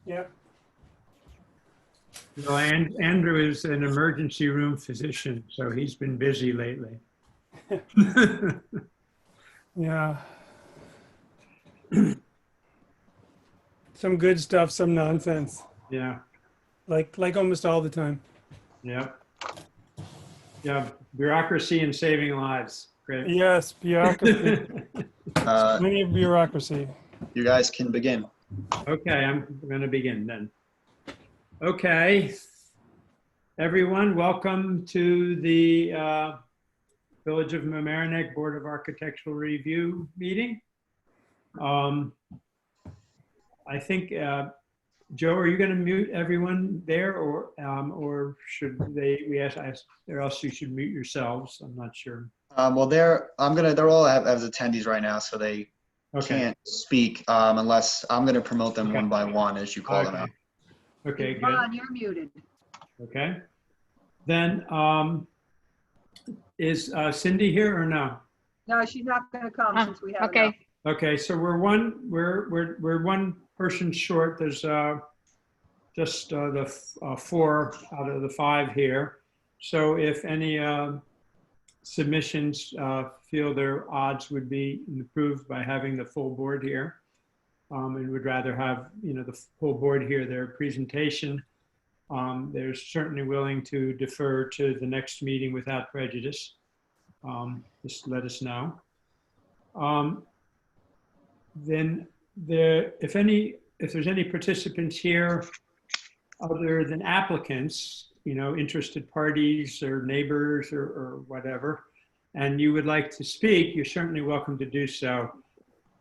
Yeah. Well, Andrew is an emergency room physician, so he's been busy lately. Yeah. Some good stuff, some nonsense. Yeah, Like almost all the time. yeah, yeah. Bureaucracy and saving lives. Great. Yes, bureaucracy. Uh, Plenty of bureaucracy. You guys can begin. Okay, I'm going to begin then. Okay, everyone, welcome to the Village of Mamaroneck Board of Architectural Review meeting. I think, Joe, are you going to mute everyone there, or should we ask, or else you should mute yourselves? I'm not sure. Well, they're all as attendees right now, so they Okay. can't speak unless I'm going to promote them Okay. one by one as you call them out. Okay, good. Ron, you're muted. Okay. Then, is Cindy here or no? No, she's not going to come since we have Okay. enough. Okay, so we're one person short. There's just the four out of the five here. So if any submissions feel their odds would be improved by having the full board here, and would rather have the full board hear their presentation, they're certainly willing to defer to the next meeting without prejudice. Just let us know. Then if there's any participants here other than applicants, interested parties or neighbors or whatever, and you would like to speak, you're certainly welcome to do so.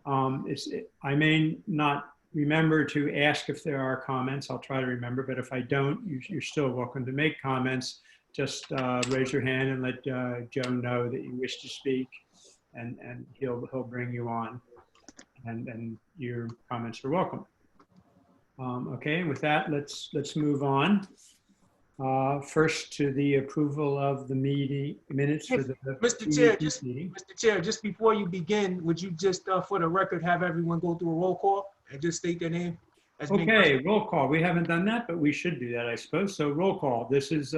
I may not remember to ask if there are comments. I'll try to remember, but if I don't, you're still welcome to make comments. Just raise your hand and let Joe know that you wish to speak, and he'll bring you on, and your comments are welcome. Okay, and with that, let's move on. First to the approval of the minutes for the Mr. Chair, meeting. Mr. Chair, just before you begin, would you just, for the record, have everyone go through a roll call and just state their name? as being Okay, present? roll call. We haven't done that, but we should do that, I suppose. So roll call. This is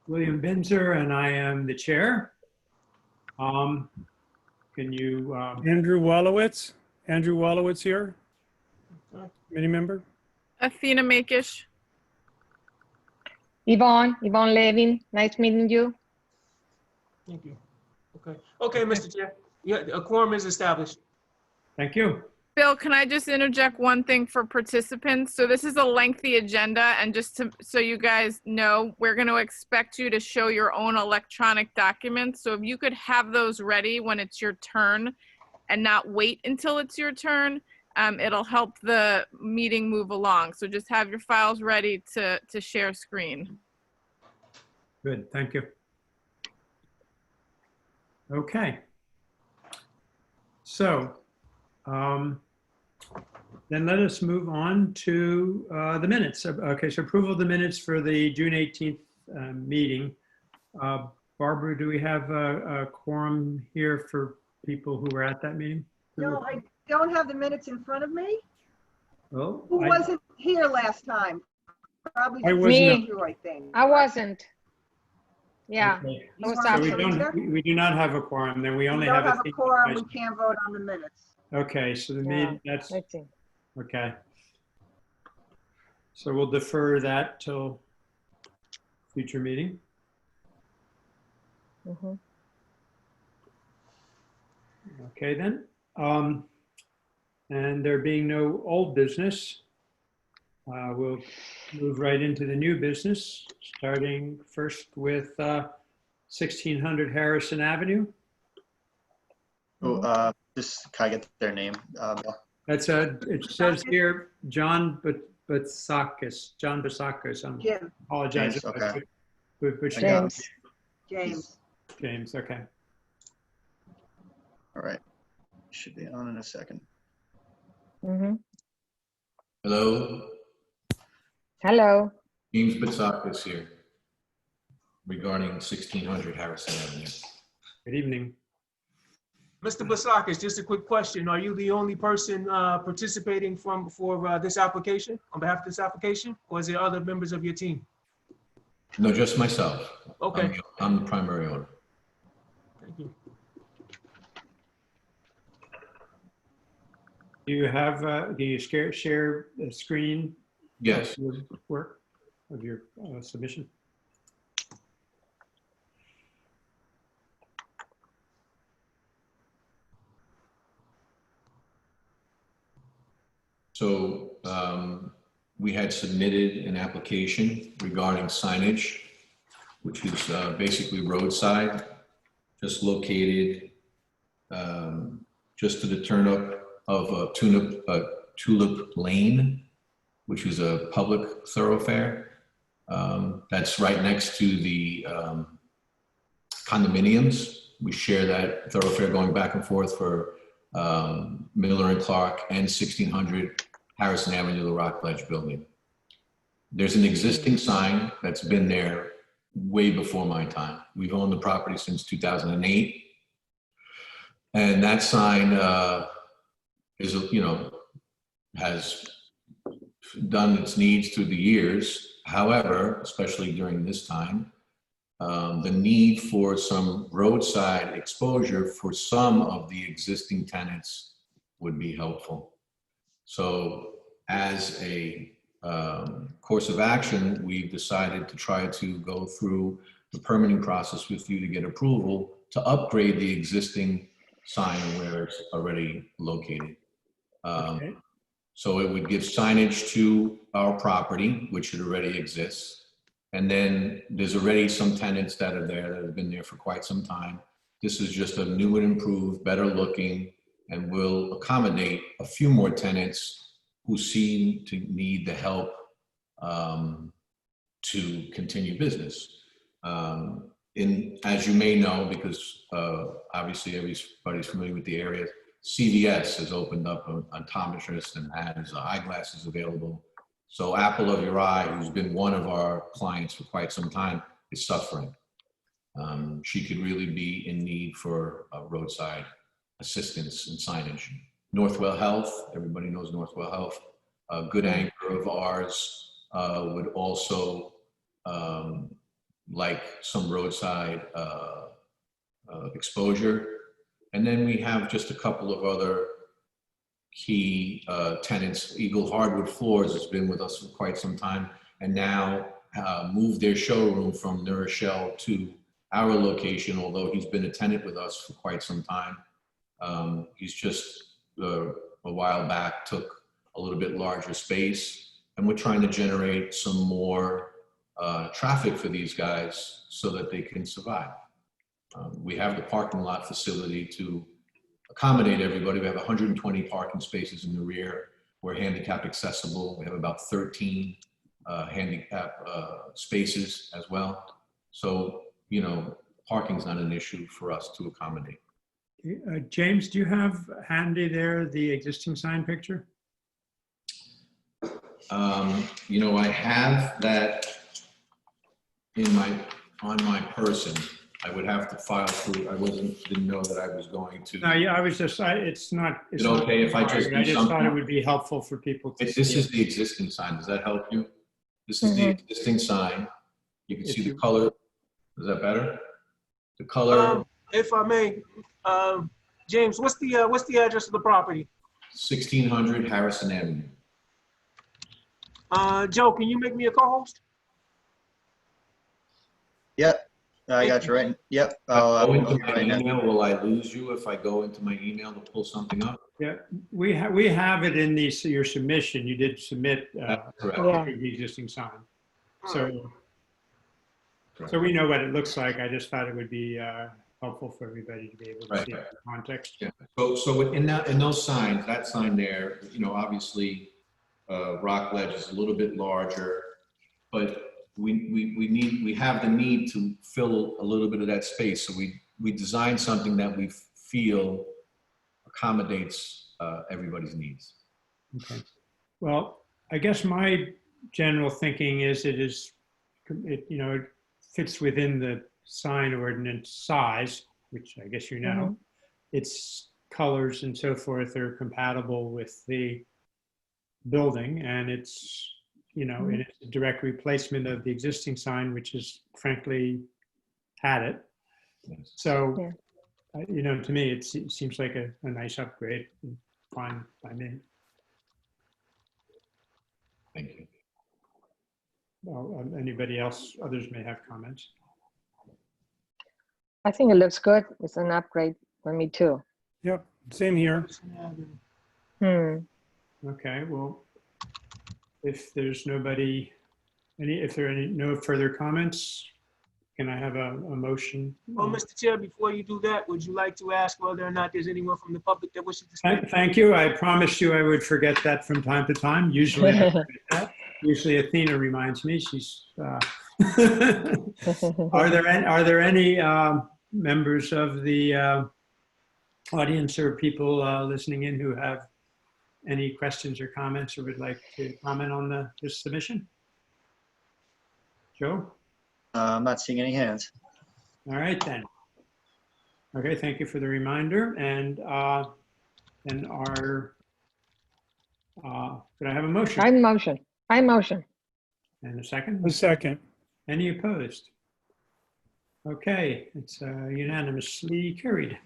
William Binzer, and I am the chair. Can you, Andrew Wallowitz. Andrew Wallowitz here. Committee member. Athena Makish. Yvonne Levin, nice meeting you. Thank you. Okay, Mr. Chair. Yeah, a quorum is established. thank you. Bill, can I just interject one thing for participants? So this is a lengthy agenda, and so you guys know, we're going to expect you to show your own electronic documents. So if you could have those ready when it's your turn and not wait until it's your turn, it'll help the meeting move along. So just have your files ready to share screen. Good, thank you. Okay. So, then let us move on to the minutes. Okay, so approval of the minutes for the June 18th meeting. Barbara, do we have a quorum here for people who were at that meeting? No, I don't have the minutes in front of me. Oh, Who wasn't here last time? Probably I just was not. Andrew, I think. I wasn't. Yeah, okay. I was You So weren't we absent. either? we do not have a quorum, then we We only don't have have a Athena quorum, we Makish. can't vote on the minutes. Okay, so the Yeah. meeting, that's, Let's see. okay. So we'll defer that till future meeting. Mhm. Okay, then. And there being no old business, we'll move right into the new business, starting first with 1600 Harrison Avenue. Oh, just can I get their name? That's it says here, John Batsakis. I Jim, apologize. James, okay. But James. James. James, okay. All right. Should be on in a second. Mhm. Hello, Hello. James Batsakis here regarding 1600 Harrison Avenue. Good evening. Mr. Basakis, just a quick question. Are you the only person participating for this application, on behalf of this application? Or is there other members of your team? No, just myself. Okay. I'm the primary owner. Thank you. Do you have, do you share the screen? Yes. Of your work, of your submission? So we had submitted an application regarding signage, which is basically roadside, just located just to the turn up of Tulip Lane, which is a public thoroughfare. That's right next to the condominiums. We share that thoroughfare going back and forth for Miller and Clark and 1600 Harrison Avenue, the Rockledge building. There's an existing sign that's been there way before my time. We've owned the property since 2008. And that sign is, you know, has done its needs through the years. However, especially during this time, the need for some roadside exposure for some of the existing tenants would be helpful. So as a course of action, we've decided to try to go through the permitting process with you to get approval to upgrade the existing sign where it's already located. Okay. So it would give signage to our property, which it already exists. And then there's already some tenants that are there that have been there for quite some time. This is just a new and improved, better looking, and will accommodate a few more tenants who seem to need the help to continue business. As you may know, because obviously everybody's familiar with the area, CVS has opened up an optometrist and has eyeglasses available. So Apple of Your Eye, who's been one of our clients for quite some time, is suffering. She could really be in need for roadside assistance and signage. Northwell Health, everybody knows Northwell Health, a good anchor of ours, would also like some roadside exposure. And then we have just a couple of other key tenants. Eagle Hardwood Floors has been with us for quite some time and now moved their showroom from New Rochelle to our location, although he's been a tenant with us for quite some time. He's just a while back took a little bit larger space, and we're trying to generate some more traffic for these guys so that they can survive. We have the parking lot facility to accommodate everybody. We have 120 parking spaces in the rear. We're handicap accessible. We have about 13 handicap spaces as well. So, you know, parking's not an issue for us to accommodate. James, do you have handy there the existing sign picture? You know, I have that on my person. I would have to file through. Didn't know that I was going to. No, yeah, I was just, it's not. Is it okay if I just do I just thought something? it would be helpful for people to This see is it. the existing sign. Does that help you? This is the existing sign. You can If see the you- color. Is that better? The color, If I may, James, what's the address of the property? 1600 Harrison Avenue. Joe, can you make me a co-host? Yep. I got you right. Yep. Go I'll into do my it right now. email. Will I lose you if I go into my email to pull something up? Yeah, we have it in your submission. You did submit That's correct. the existing sign. So we know what it looks like. I just thought it would be helpful for everybody to be able to Right, see right. the context. Yeah. So in those signs, that sign there, you know, obviously Rockledge is a little bit larger, but we have the need to fill a little bit of that space. So we designed something that we feel accommodates everybody's needs. Okay. Well, I guess my general thinking is it fits within the sign ordinance size, which I guess you know. its colors and so forth are compatible with the building, and it's, you know, and it's a direct replacement of the existing sign, which is frankly had it. So, Yeah. you know, to me, it seems like a nice upgrade. Fine by me. Thank you. Well, anybody else, others may have comments. I think it looks good. It's an upgrade for me too. Yep, same here. Hmm. Okay, well, if there's nobody, if there are no further comments, can I have a motion? Well, Mr. Chair, before you do that, would you like to ask whether or not there's anyone from the public that wishes to speak? Thank you. I promised you I would forget that from time to time. Usually, I forget that. Usually Athena reminds me. She's. Are there any members of the audience or people listening in who have any questions or comments or would like to comment on this submission? Joe? I'm not seeing any hands. All right then. Okay, thank you for the reminder. And our, could I have a motion? I motion. And a second? A second. Any opposed? Okay, it's unanimously carried.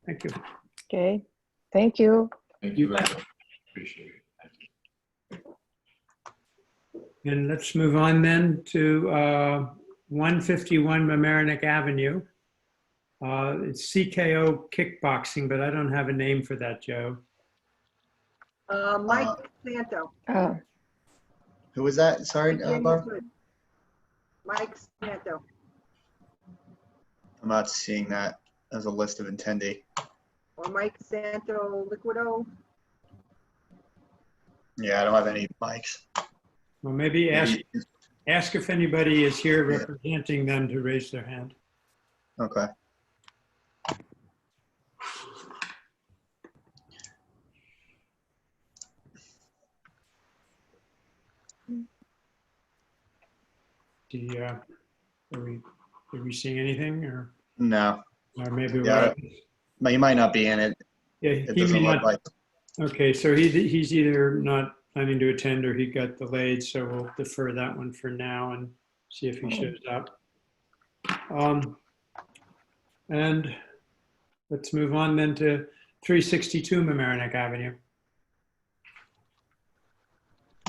Thank you. Okay. Thank you. Thank you very much. Appreciate it. Thank you. And let's move on then to 151 Mamaroneck Avenue. It's CKO Kickboxing, but I don't have a name for that, Joe. Mike Santo. Oh, Who was that? Sorry, Virginia Barb? Good. Mike Santo. I'm not seeing that as a list of attendee. Or Mike Santo Liquido. Yeah, I don't have any mics. Well, maybe ask if anybody is here representing them to raise their hand. Okay. Are we seeing anything or No, maybe Yeah. He might not be in it. yeah, It he doesn't may look not. like. Okay, so he's either not planning to attend or he got delayed, so we'll defer that one for now and see if he shows up. And let's move on then to 362 Mamaroneck Avenue.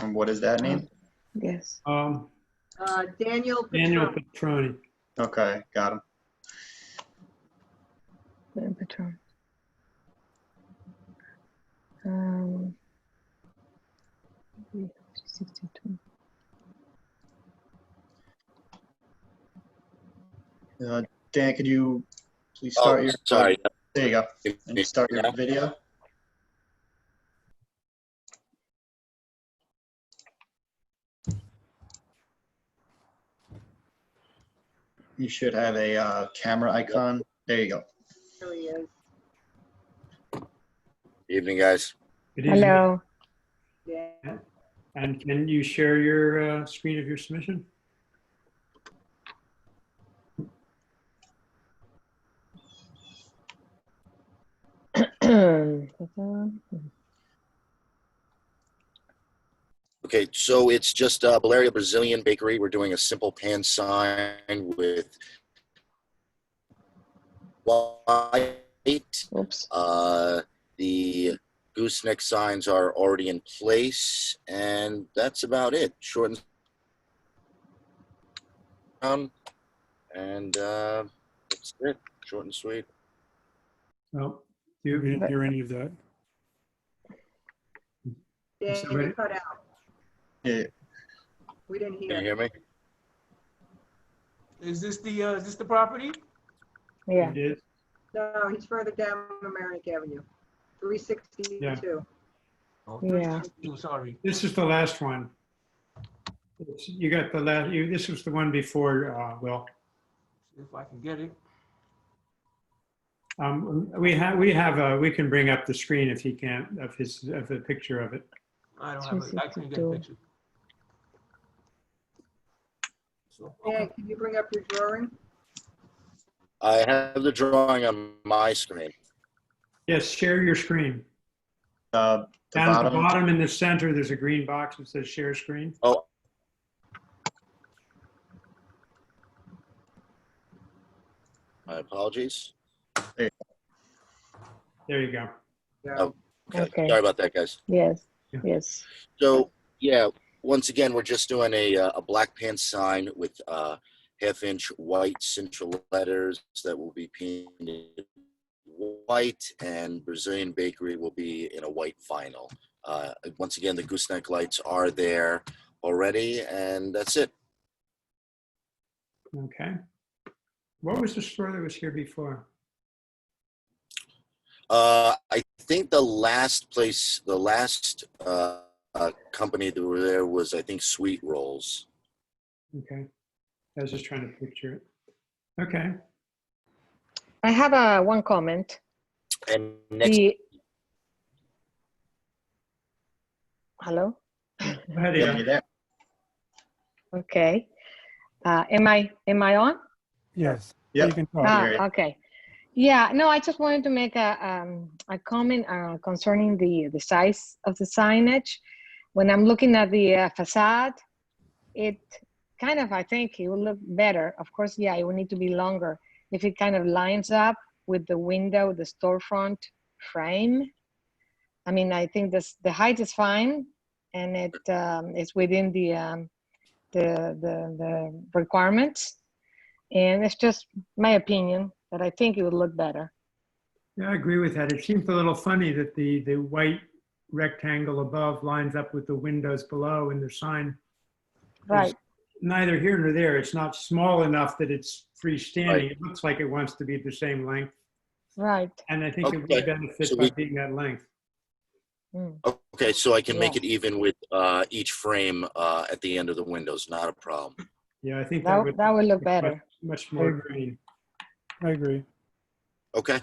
And what does that mean? yes. Daniel Daniel Petrone. Petroni. Okay, got him. Madam Patron. 62. Dan, could you please start your? Sorry. There you go. And start your video. You should have a camera icon. There you go. There he is. Evening, guys. Good evening. Hello. Yeah. And can you share your screen of your submission? Okay, so it's just Valeria Brazilian Bakery. We're doing a simple pan sign with white. Oops. The gooseneck signs are already in place, and that's about it. Short and that's it. Short and sweet. Well, We you, didn't hear any of that. Dan, Somebody- you cut out. Yeah, We didn't Can you hear. hear me? Is this the property? Yeah. you did? No, he's further down Mamaroneck Avenue. 362. Oh, Yeah. 362, sorry. This is the last one. You got the last, this was the one before, Will. If I can get it. We can bring up the screen if he can't, of the picture of it. I don't have it. I can't get a 362. picture. So, Dan, can you bring up your drawing? I have the drawing on my screen. Yes, share your screen. The Down at the bottom, bottom in the center, there's a green box that says share screen. Oh. My apologies. There you go. Yeah. Oh. Okay. Okay. Sorry about that, guys. Yes, Yeah. yes. So, yeah, once again, we're just doing a black pants sign with half-inch white central letters that will be painted white, and Brazilian Bakery will be in a white vinyl. Once again, the gooseneck lights are there already, and that's it. Okay. What was the store that was here before? I think the last company that were there was, I think, Sweet Rolls. Okay. I was just trying to picture it. Okay. I have one comment. And next, Hello? Go ahead, yeah, Eva. you there? Okay. Am I on? Yes. Yep. You can talk. hear you. Okay. Yeah, no, I just wanted to make a comment concerning the size of the signage. When I'm looking at the facade, it kind of, I think it will look better. Of course, yeah, it will need to be longer if it kind of lines up with the window, the storefront frame. I mean, I think the height is fine, and it is within the requirements. And it's just my opinion that I think it would look better. Yeah, I agree with that. It seems a little funny that the white rectangle above lines up with the windows below in the sign. Right. Neither here nor there. It's not small enough that it's freestanding. Right. It looks like it wants to be the same length. Right. And I think it Okay. would benefit So by we- being that length. Mm. okay, so I can make Yeah. it even with each frame at the end of the windows. Not a problem. Yeah, I think That would look better. much more I agree. green. I agree. Okay.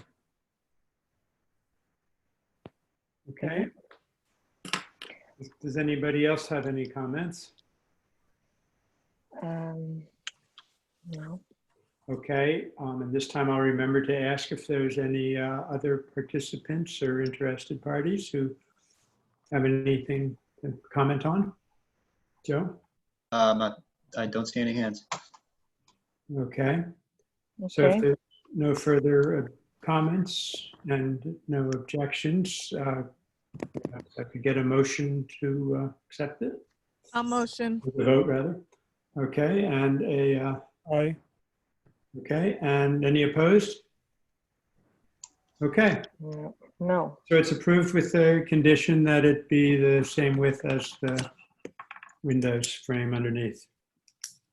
Okay. Does anybody else have any comments? No. Okay, and this time I'll remember to ask if there's any other participants or interested parties who have anything to comment on. Joe? I don't see any hands. Okay, so if Okay. there's no further comments and no objections, if I could get a motion to accept it, I'll motion. the vote rather. Okay, and Aye. okay, and any opposed? Okay, No. so it's approved with the condition that it be the same width as the windows frame underneath.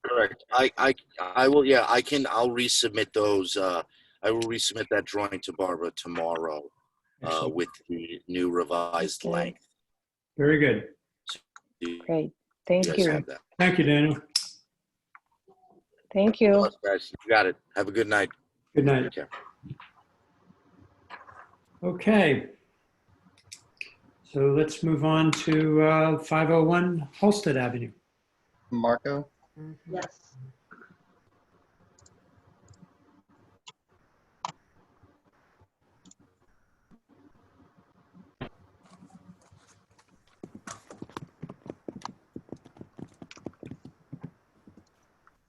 Correct. I will. Yeah, I'll resubmit those. I will resubmit that drawing to Barbara tomorrow Excellent. with the new revised Okay. length. Very good. You Great. Thank guys you. have that. Thank you, Daniel. Thank you. Guys, you got it. Have a good night. Good night. Take care. Okay. So let's move on to 501 Halsted Avenue. Marco? Yes.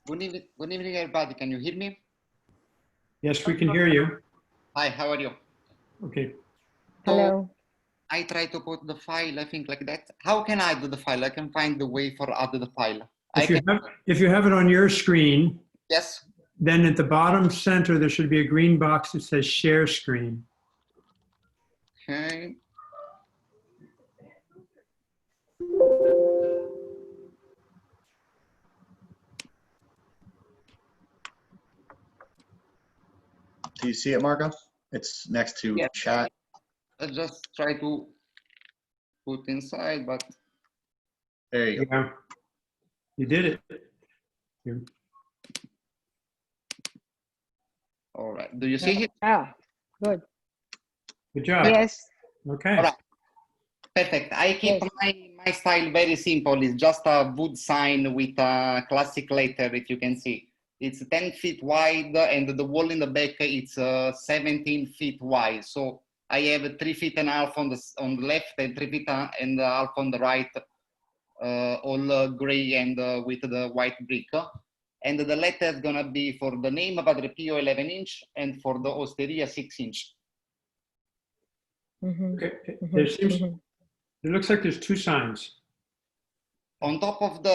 Good evening, everybody. Can you hear me? Yes, we can hear you. Hi, how are you? Okay. Hello. I try to put the file, I think like that. How can I do the file? I can find the way for add the file. If you have it on your screen, Yes. then at the bottom center, there should be a green box that says share screen. Okay. Do you see it, Marco? It's next to Yeah. chat. I just try to put inside, but There you go. Yeah. You did it. You- all right. Do you see it? Ah, good. Good job. Yes. Okay. All right. Perfect. I keep Yes. my style very simple. It's just a wood sign with a classic letter, if you can see. It's 10 feet wide, and the wall in the back it's 17 feet wide. So I have 3 feet and a half on the left and 3 feet and a half on the right, all gray and with the white brick. And the letter is gonna be for the name Padre Pio 11 inch and for the Osteria 6 inch. Okay, it looks like there's 2 signs. On top of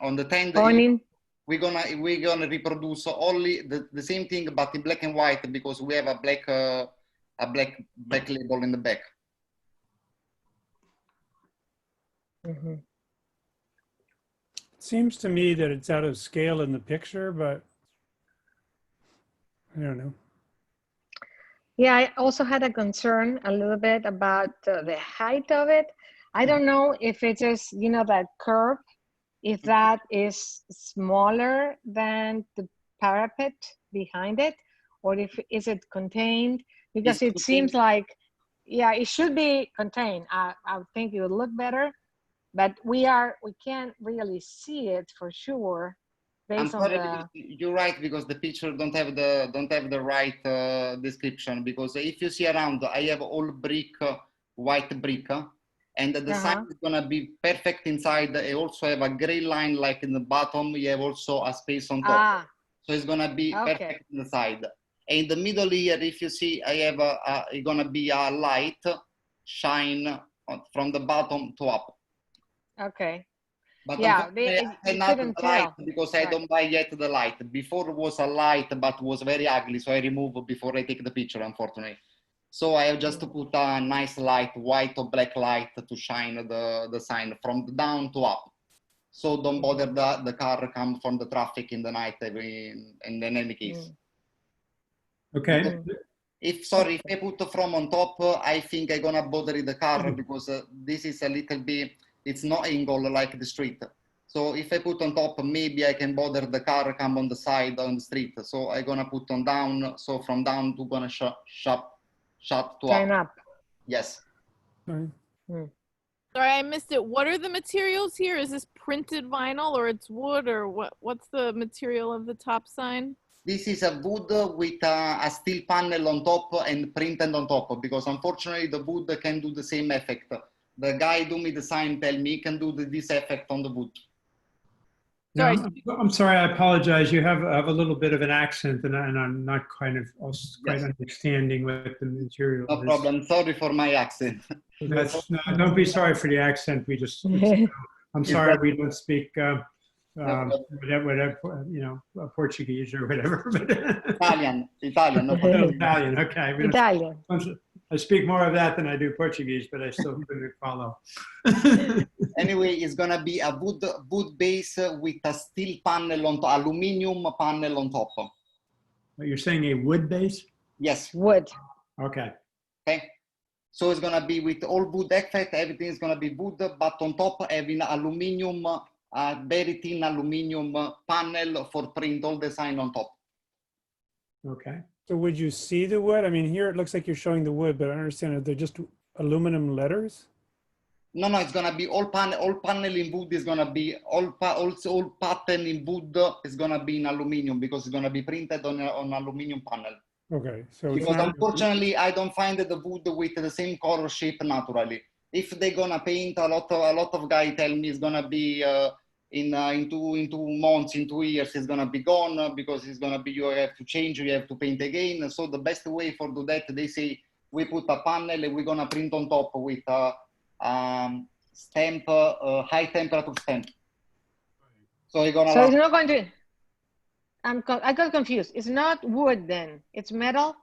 on the tent, Awning. we're gonna reproduce only the same thing but in black and white because we have a black label in the back. It seems to me that it's out of scale in the picture, but I don't know. Yeah, I also had a concern a little bit about the height of it. I don't know if it is, you know, that curve, if that is smaller than the parapet behind it, or if is it contained? Because it seems like, yeah, it should be contained. I would think it would look better, but we can't really see it for sure. I'm Based on sorry, the, because you're right, because the picture don't have the right description. Because if you see around, I have all brick, white brick, and the sign is gonna be perfect inside. I also have a gray line like in the bottom. You have also a space on top, so it's gonna be perfect in the side. And in the middle here, if you see, I have it's gonna be a light shine from the bottom to up. okay. But Yeah, I not the light because I don't buy yet the light. Before was a light, but was very ugly, so I remove before I take the picture, unfortunately. So I have just to put a nice light, white or black light, to shine the sign from down to up. So don't bother the car come from the traffic in the night. In any case. Okay. If I put from on top, I think I'm gonna bother the car because this is a little bit. It's not angle like the street. So if I put on top, maybe I can bother the car come on the side on the street. So I'm gonna put on down. So from down to gonna shut to Shine up. Yes. Sorry, I missed it. What are the materials here? Is this printed vinyl or it's wood or what's the material of the top sign? This is a wood with a steel panel on top and printed on top because unfortunately the wood can do the same effect. The guy do me the sign tell me he can do this effect on the wood. No, I'm sorry, I apologize. You have a little bit of an accent and I'm not quite understanding what the material No is. problem. Sorry for my accent. No, don't be sorry for the accent. We just, I'm sorry we don't speak whatever, Portuguese or whatever. Italian, no problem. Italian, okay. Italian. I speak more of that than I do Portuguese, but I still couldn't follow. Anyway, it's gonna be a wood base with a steel panel on top, aluminum panel on top. You're saying a wood base? Yes. Wood. Okay. Okay. So it's gonna be with all wood effect. Everything is gonna be wood, but on top having aluminum, very thin aluminum panel for print all the sign on top. Okay. So would you see the wood? I mean, here it looks like you're showing the wood, but I don't understand if they're just aluminum letters. No, it's gonna be all panel in wood is gonna be all pattern in wood is gonna be in aluminum because it's gonna be printed on aluminum panel. Okay, so because unfortunately I don't find the wood with the same color shape naturally. If they're gonna paint, a lot of guys tell me it's gonna be in 2 months, in 2 years, it's gonna be gone because it's gonna be you have to change, you have to paint again. So the best way for do that, they say we put a panel and we're gonna print on top with stamp, high temperature stamp. So you're gonna. So it's not going to. I got confused. It's not wood then. It's metal.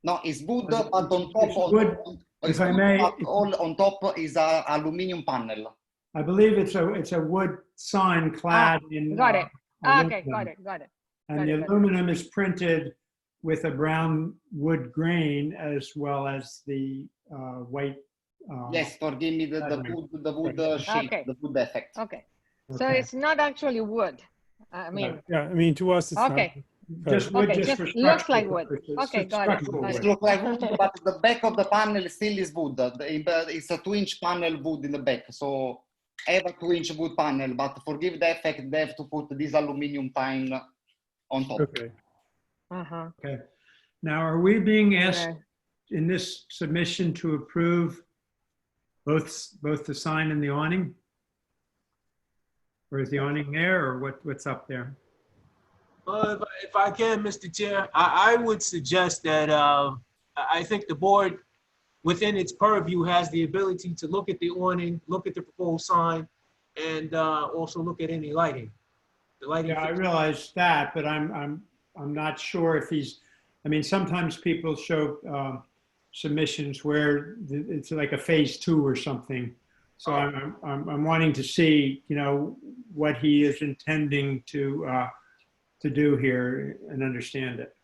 No, it's wood, but on top. Wood. If I may, all on top is a aluminum panel. I believe it's a wood sign clad in. Got it. Okay, aluminum. got it. And the aluminum is printed with a brown wood grain as well as the white. Yes, forgive me, the wood shape, the wood effect. Okay. So it's not actually wood. I mean. Yeah, I mean, to us, it's okay. not. Just wood, okay, just just looks like wood. Okay, got it. It looks like wood, but the back of the panel still is wood. It's a 2-inch panel wood in the back. So I have a 2-inch wood panel, but for give the effect, they have to put this aluminum tile on top. Okay. Okay. Now, are we being asked Okay. in this submission to approve both the sign and the awning? Or is the awning there, or what's up there? If I can, Mr. Chair, I would suggest that I think the board, within its purview, has the ability to look at the awning, look at the proposed sign, and also look at any lighting. The lighting. Yeah, I realize that, but I'm not sure if he's, I mean, sometimes people show submissions where it's like a phase 2 or something. So I'm wanting to see, you know, what he is intending to do here and understand it.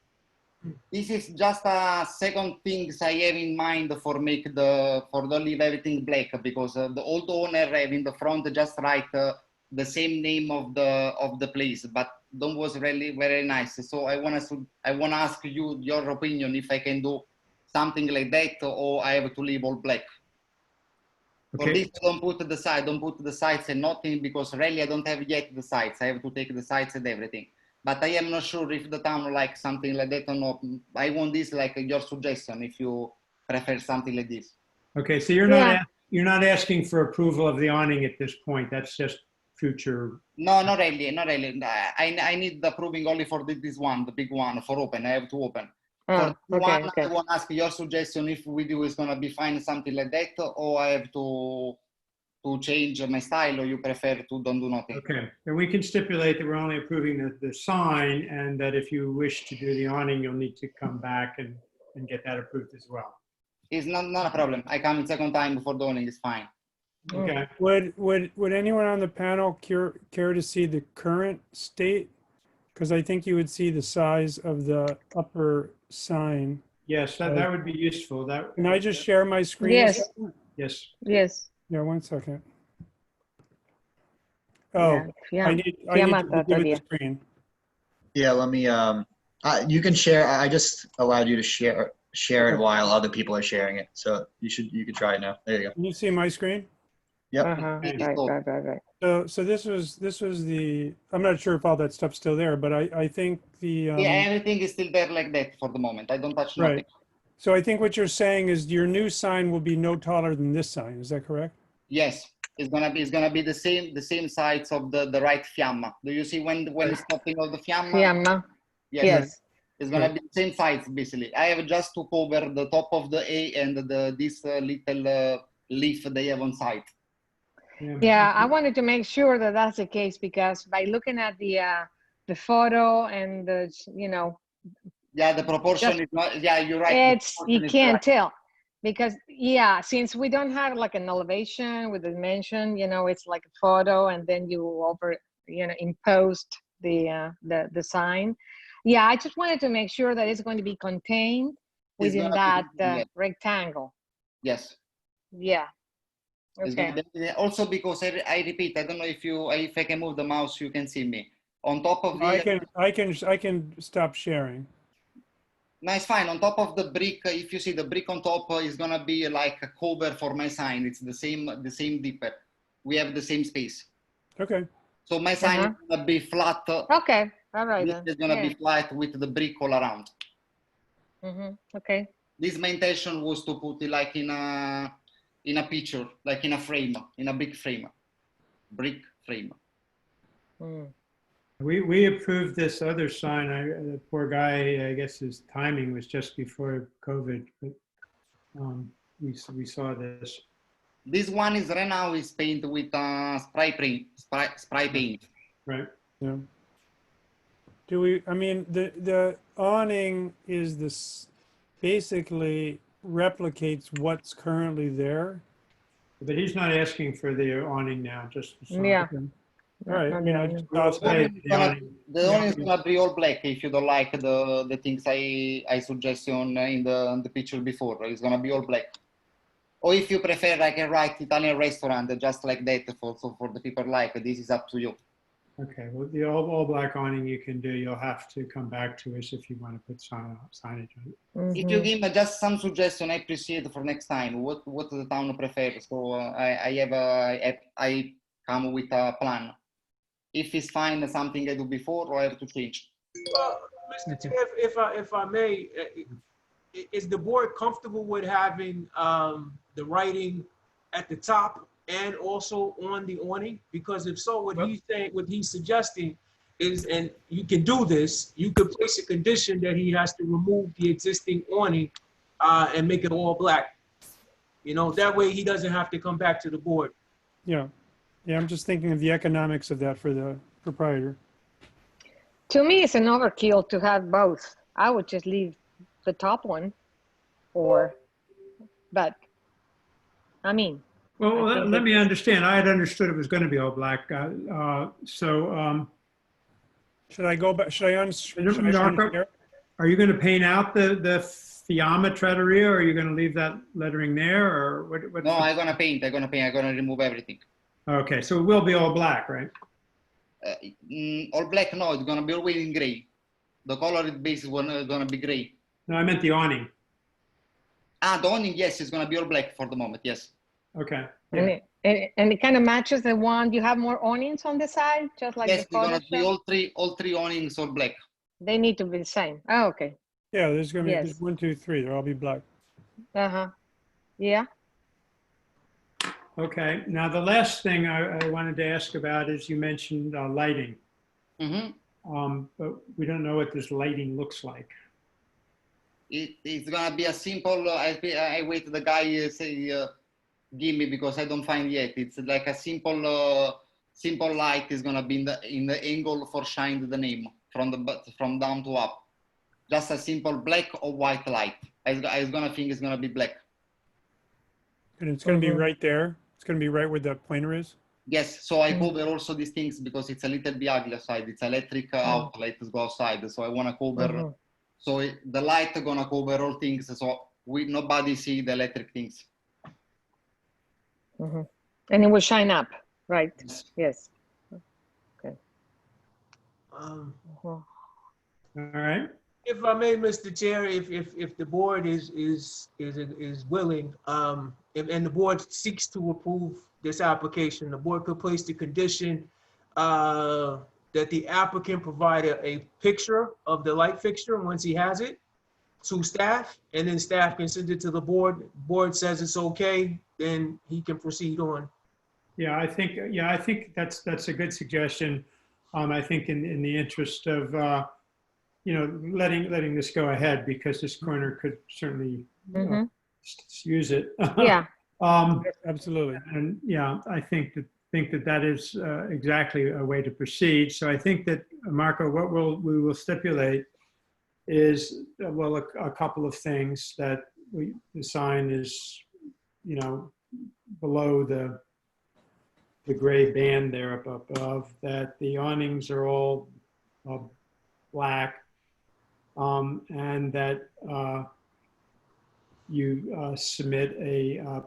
This is just a second things I have in mind for leave everything black, because the old owner have in the front just write the same name of the place, but don't was really very nice. So I want to ask you your opinion if I can do something like that, or I have to leave all black. For Okay. this, don't put the sides and nothing, because really I don't have yet the sides. I have to take the sides and everything. But I am not sure if the town likes something like that or not. I want this like your suggestion, if you prefer something like this. Okay, so you're not asking for approval of the awning at this point. That's just future. No, not really, not really. I need the approving only for this one, the big one, for open. I have to open. Oh, For the okay, one, okay. I want to ask your suggestion if we do is gonna be fine, something like that, or I have to change my style, or you prefer to don't do nothing. Okay, and we can stipulate that we're only approving the sign, and that if you wish to do the awning, you'll need to come back and get that approved as well. It's not a problem. I come in second time before the awning, it's fine. Okay, Would anyone on the panel care to see the current state? Because I think you would see the size of the upper sign. yes, that would be useful. That. Can I just share my screen? Yes, Yes, yes. Yeah, 1 second. Oh, Yeah, I need Fiamma to give it the todavía. screen. Yeah, let me, you can share, I just allowed you to share it while other people are sharing it. So you can try it now. There you go. Can you see my screen? Yep. Right. So this was the, I'm not sure if all that stuff's still there, but I think the, Yeah, everything is still there like that for the moment. I don't touch nothing. right. So I think what you're saying is your new sign will be no taller than this sign. Is that correct? Yes, it's gonna be the same size of the right fiamma. Do you see when it's stopping of the fiamma? Fiamma, yes. It's gonna be the same size basically. I have just to cover the top of the A and this little leaf they have on side. Yeah, I wanted to make sure that that's the case, because by looking at the photo and the, you know, Yeah, the proportion Just- is not. Yeah, you're right. the it's, proportion you is can't right. tell. Because, yeah, since we don't have like an elevation with the dimension, you know, it's like a photo and then you imposed the sign. Yeah, I just wanted to make sure that it's going to be contained It's within gonna be- that yeah. rectangle. Yes. Yeah. It's Okay. gonna be- also because I repeat, I don't know if I can move the mouse, you can see me. On top of the I can stop sharing. no, it's fine. On top of the brick, if you see the brick on top is gonna be like a cover for my sign. It's the same dipper. We have the same space. Okay. So my sign is gonna be flat. Okay. All right. This then. is gonna Yeah. be flat with the brick all around. Okay. This my intention was to put it like in a picture, like in a frame, in a big frame, brick frame. Mm. we approved this other sign. The poor guy, I guess his timing was just before COVID, but we saw this. This one is right now is painted with spray paint. Right. Yeah. Do we, I mean, the awning is this, basically replicates what's currently there. But he's not asking for the awning now, just the sign. Yeah. All right, I mean, I just We'll thought, say the awning. The awning is gonna be all black if you don't like the things I suggested in the picture before. It's gonna be all black. Or if you prefer, I can write Italian restaurant just like that for the people like. This is up to you. Okay, well, the all black awning you can do. You'll have to come back to us if you want to put signage on it. If you give me just some suggestion, I appreciate it for next time. What the town prefers. So I come with a plan. If it's fine, something I do before, or I have to change. Mr. Chair, if I may, is the board comfortable with having the writing at the top and also on the awning? Because if so, what he's suggesting is, and you can do this, you could place a condition that he has to remove the existing awning and make it all black. You know, that way he doesn't have to come back to the board. Yeah. Yeah, I'm just thinking of the economics of that for the proprietor. To me, it's an overkill to have both. I would just leave the top one, but I mean. Well, I think let me understand. I had understood it was going to be all black. Should I go back? Should I Marco, are you going to paint out the Fiamma Trattoria, or are you going to leave that lettering there, or what? No, I'm gonna paint. I'm gonna remove everything. Okay, so it will be all black, right? All black? No, it's gonna be always in gray. The color base is gonna be gray. No, I meant the awning. The awning, yes, it's gonna be all black for the moment. Yes. Okay. And it kind of matches the one. You have more awnings on the side, just like Yes, the it's gonna photo be show? all three awnings all black. They need to be the same. Oh, okay. Yeah, there's gonna be Yes. there's 1, 2, 3. They'll all be black. Yeah. Okay. Now, the last thing I wanted to ask about is you mentioned lighting, but we don't know what this lighting looks like. It's gonna be a simple. I wait the guy say give me, because I don't find yet. It's like a simple light is gonna be in the angle for shine the name from down to up. Just a simple black or white light. I was gonna think it's gonna be black. And it's gonna be right there. It's gonna be right where the pointer is. Yes, so I cover also these things because it's a little bit ugly outside. It's electric outlet to go outside, so I wanna cover. So the light gonna cover all things, so nobody see the electric things. And it will shine up, right? Yes. Okay. All right. If I may, Mr. Chair, if the board is willing, and the board seeks to approve this application, the board could place the condition that the applicant provide a picture of the light fixture once he has it to staff, and then staff can send it to the board. Board says it's okay, then he can proceed on. Yeah, I think that's a good suggestion. I think in the interest of letting this go ahead, because this corner could certainly use it. Yeah. Absolutely. And yeah, I think that is exactly a way to proceed. So I think that, Marco, what we will stipulate is, well, a couple of things: that the sign is, below the gray band there up above, that the awnings are all black, and that you submit a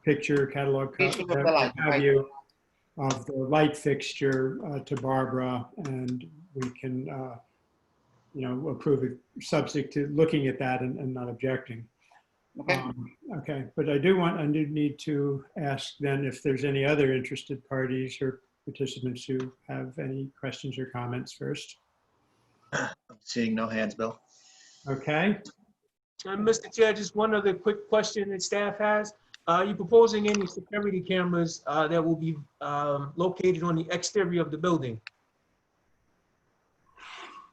picture, catalog Picture copy of the light, of the light fixture to Barbara, and we can approve it subject to looking at that and not objecting. Okay. Okay, but I do need to ask then if there's any other interested parties or participants who have any questions or comments first. I'm seeing no hands, Bill. Okay. And Mr. Chair, just one other quick question that staff has. Are you proposing any security cameras that will be located on the exterior of the building?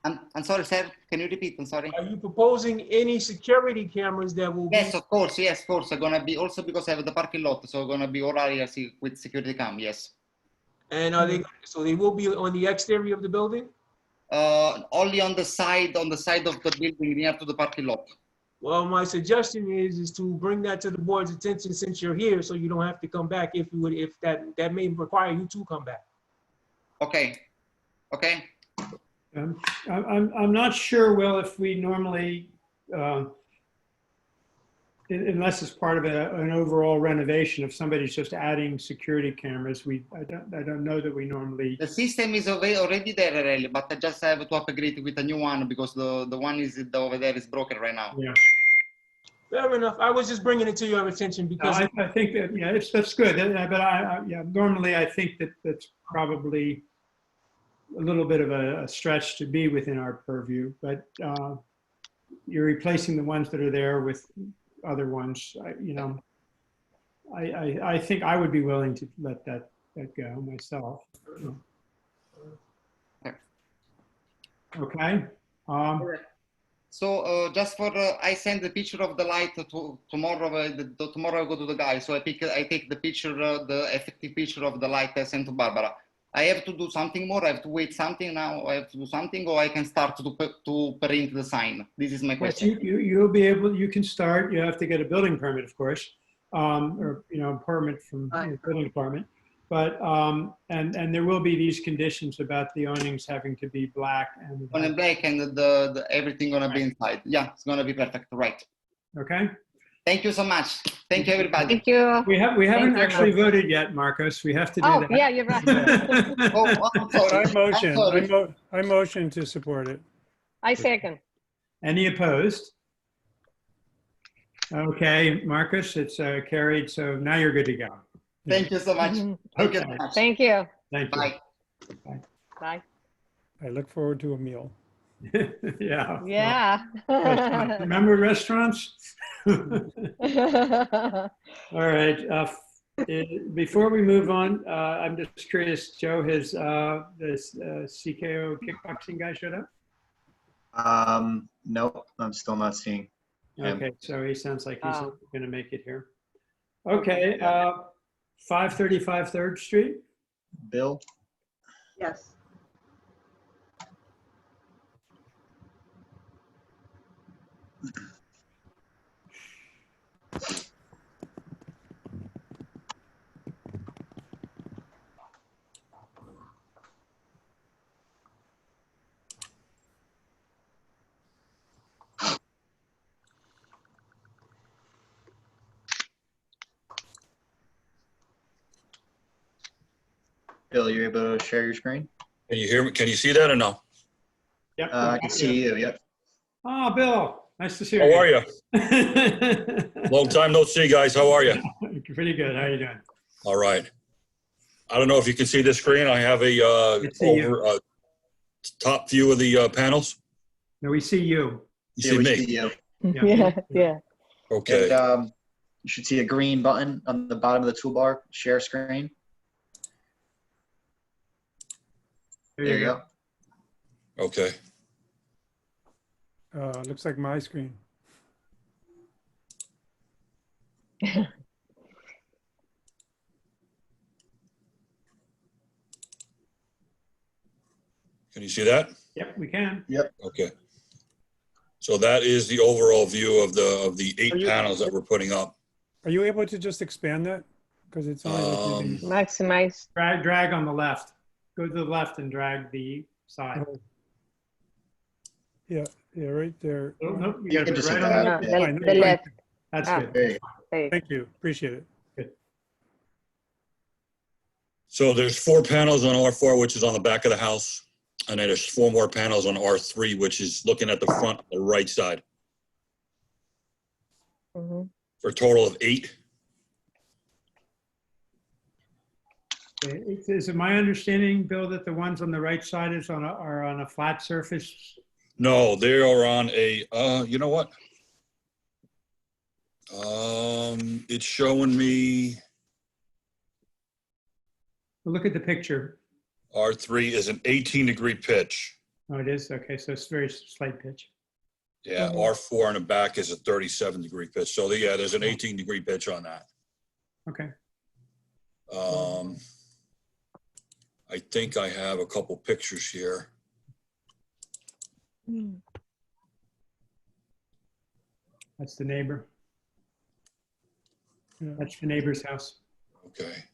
I'm sorry, sir. Can you repeat? I'm sorry. Are you proposing any security cameras that will Yes, be? of course. Yes, of course. I'm gonna be also because I have the parking lot, so gonna be all areas with security cam. Yes. And are they, so they will be on the exterior of the building? Only on the side of the building near to the parking lot. Well, my suggestion is to bring that to the board's attention since you're here, so you don't have to come back if that may require you to come back. Okay. Okay. I'm not sure, Will, if we normally, unless it's part of an overall renovation, if somebody's just adding security cameras, I don't know that we normally. The system is already there, really, but I just have to upgrade with a new one because the one is over there is broken right now. Yeah. Fair enough. I was just bringing it to your attention because I think that, that's good. But normally I think that that's probably a little bit of a stretch to be within our purview, but you're replacing the ones that are there with other ones. I think I would be willing to let that go myself. Okay. So just for I send the picture of the light to tomorrow. Tomorrow I go to the guy, so I take the picture, the effective picture of the light I sent to Barbara. I have to do something more. I have to wait something now. I have to do something, or I can start to print the sign. This is my Yes, question. you'll be able. You can start. You have to get a building permit, of course, or permit from the building department. But and there will be these conditions about the awnings having to be black and On the black and the everything gonna be inside. Yeah, it's gonna be perfect. Right. okay. Thank you so much. Thank you, everybody. Thank you. We haven't you, actually Marcos. voted yet, Marcos. We have to do Oh, that. yeah, you're right. Oh, I'm sorry. I motion to support it. I second. Any opposed? Okay, Marcus, it's carried. So now you're good to go. Thank you so much. Thank you so Okay. much. Thank you. Thank you. Bye. Bye. I look forward to a meal. Yeah. Yeah. Remember restaurants? All right. Before we move on, I'm just curious, Joe, has this CKO kickboxing guy showed up? No, I'm still not seeing. Yeah. Okay, so he sounds like he's Oh. going to make it here. Okay, 535 3rd Street. Bill? Yes. Bill, you're able to share your screen? Can you hear me? Can you see that or no? Yep. I can see you, yep. Oh, Bill, nice to see you. How are you? you? Long time no see, guys. How are you? Pretty good. How are you doing? All right. I don't know if you can see the screen. I have a Let's see you. top view of the panels. No, we see you. You Yeah, see we me? see you. Yeah, yeah. Okay. And, you should see a green button on the bottom of the toolbar, share screen. There There you you go. go. Okay. Looks like my screen. Can you see that? Yep, we can. Okay. So that is the overall view of the Are 8 you- panels that we're putting up. Are you able to just expand that? Because it's only looking. Maximize. Drag on the left. Go to the left and drag the side. Yeah, right there. Oh, nope, you You gotta can put it just right hit on that. the, No, Fine, the left. that's Ah. good. There you go. There you go. Thank you, appreciate it. So there's 4 panels on R4, which is on the back of the house. And then there's 4 more panels on R3, which is looking at the front, the right side, Mhm. for a total of 8. Is it my understanding, Bill, that the ones on the right side are on a flat surface? No, they are on a, you know what? It's showing me Look at the picture. R3 is an 18-degree pitch. Oh, it is? Okay, so it's very slight pitch. Yeah, Mhm. R4 on the back is a 37-degree pitch. So yeah, there's an 18-degree pitch on that. Okay. I think I have a couple pictures here. That's the neighbor. Yeah. That's the neighbor's house. Okay.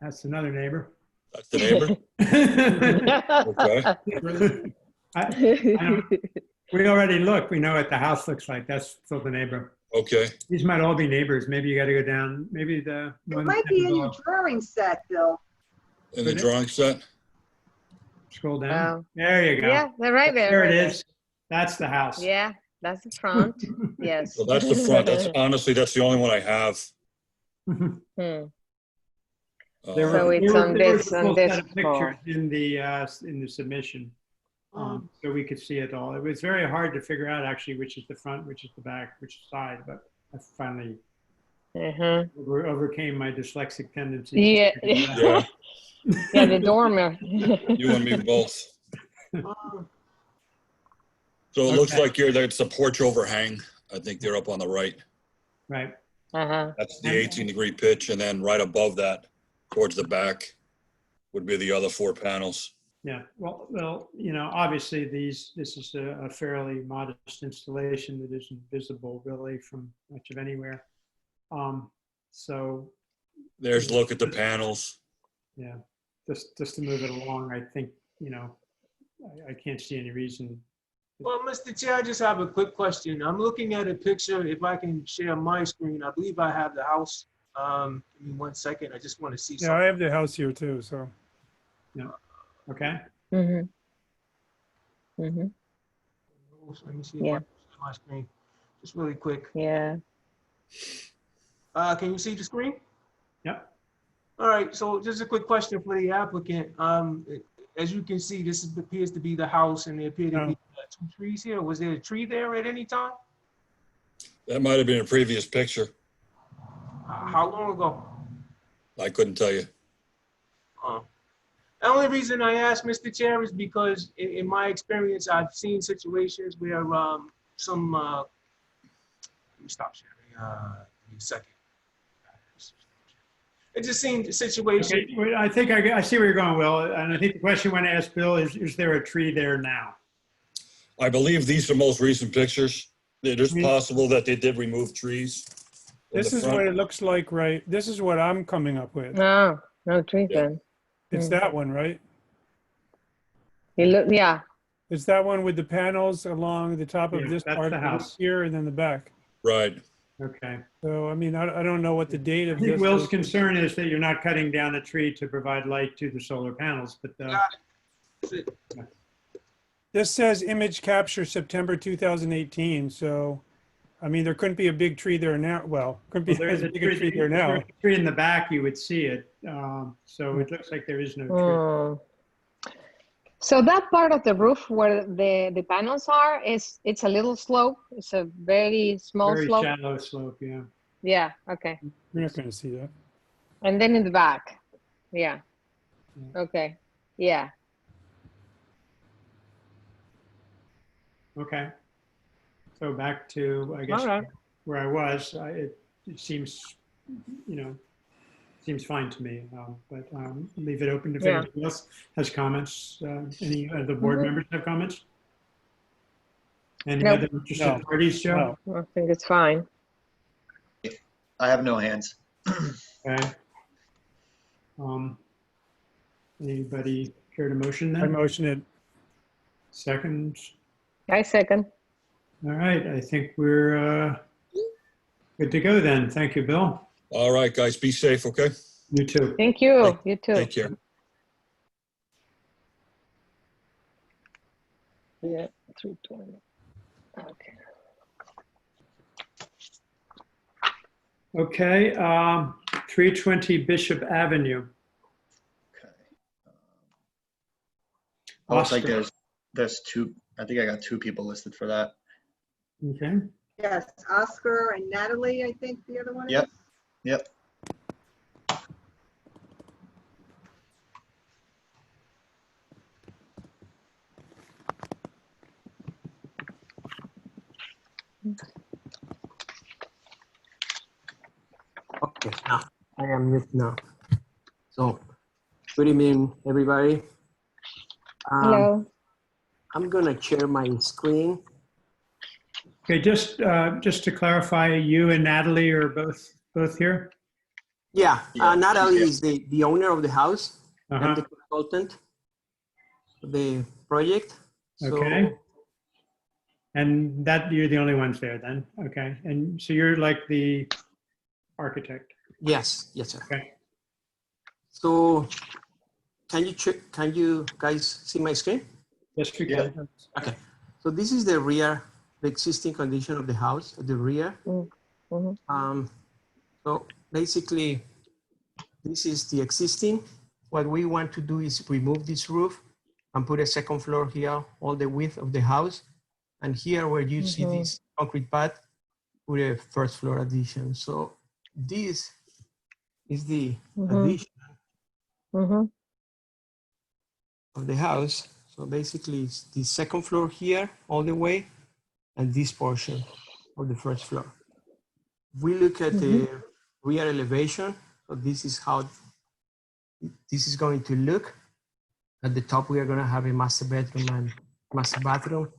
That's another neighbor. That's the neighbor? Okay. We already looked. We know what the house looks like. That's still the neighbor. Okay. These might all be neighbors. Maybe you got to go down. Maybe the It one. might be in your drawing set, Bill. In the drawing set? Scroll down. Wow. There you go. Yeah, they're right there. There right it there. is. That's the house. Yeah, that's the front. Yes. So that's the front. That's honestly, that's the only one I have. Hmm. There So were, it's there on were, there was this- a on full this set of pictures call. in the submission. So we could see it all. It was very hard to figure out actually which is the front, which is the back, which side, but I finally overcame my dyslexic tendencies. to Yeah. figure it out. Yeah, Yeah, the dormer. you and me both. Um, So it looks Okay. like it's the porch overhang. I think they're up on the right. Right. Uh-huh. That's the 18-degree pitch, and then right above that, towards the back, would be the other 4 panels. Yeah, well, you know, obviously this is a fairly modest installation that isn't visible really from much of anywhere. So, There's a look at the panels. yeah, just to move it along, I think, you know, I can't see any reason. Well, Mr. Chair, I just have a quick question. I'm looking at a picture. If I can share my screen, I believe I have the house. Give me 1 second. I just want to see Yeah, something. I have the house here too, so. Okay, Mm-hmm. Mm-hmm. Let me see if I Yeah. can share my screen. Just really quick. Yeah. Can you see the screen? yep, All right, so just a quick question for the applicant. As you can see, this appears to be the house and there appear to be 2 trees here. Was there a tree there at any time? That might have been a previous picture. How long ago? I couldn't tell you. The only reason I ask, Mr. Chair, is because in my experience, I've seen situations where let me stop sharing. Give me a second. It just seemed a situation. okay, well, I think I see where you're going, Will, and I think the question I want to ask Bill is there a tree there now? I believe these are most recent pictures. It is possible that they did remove trees. in This the is front. what it looks like, right? This is what I'm coming up with. No, no tree Yeah. then. It's that one, right? You look, yeah. It's that one with the panels along the top of Yeah, this that's part the of house. this here and then the back. Right. Okay. So, I mean, I don't know what the date I of think this Will's is. concern is that you're not cutting down the tree to provide light to the solar panels, but That's it. This says image capture September 2018, so, I mean, there couldn't be a big tree there now. Well, couldn't be there's as a big a tree there if there now. was a tree in the back, you would see it. So it looks like there is no tree. Hmm. So that part of the roof where the panels are it's a little slope. It's a very small Very slope. shallow slope, yeah. Yeah. Okay. You're not gonna see that. And then in the back. Yeah. Okay. Yeah. Okay. So back to, I guess, All right. where I was, it seems, you know, seems fine to me. But leave it open if Yeah. anybody else has comments. Any of the board Mhm. members have comments? Any Nope. other interested No. parties, Joe? No. I think it's fine. I have no hands. Okay. Anybody care to motion I then? motion it. Second? I second. All right, I think we're good to go then. Thank you, Bill. All right, guys, be safe, okay? You too. Thank you. You too. Take care. Yeah. 320. Okay. Okay, 320 Bishop Avenue. Okay. Looks like Oscar. there's 2. I think I got 2 people listed for that. Okay, Yes, Oscar and Natalie, I think the other one is. Yep. Yep. Okay, now I am mute now. So, good evening, everybody. Hello. I'm gonna share my screen. okay, just to clarify, you and Natalie are both here? Yeah, Yeah, Natalie she's is the owner of the house. I'm Uh-huh, the consultant of the project. So, okay. And that, you're the only ones there then? Okay, and so you're like the architect? yes, yes, sir. Okay. So, can you guys see my screen? Yes, we Yeah. can. Okay, so this is the rear, the existing condition of the house at the rear. Mhm. So basically, this is the existing. What we want to do is remove this roof and put a second floor here, all the width of the house. And here where you see this concrete pad, put a first floor addition. So this is the addition of the house. So basically it's the second floor here all the way and this portion of the first floor. If we look at the rear elevation, so this is how this is going to look. At the top, we are going to have a master bedroom and master bathroom.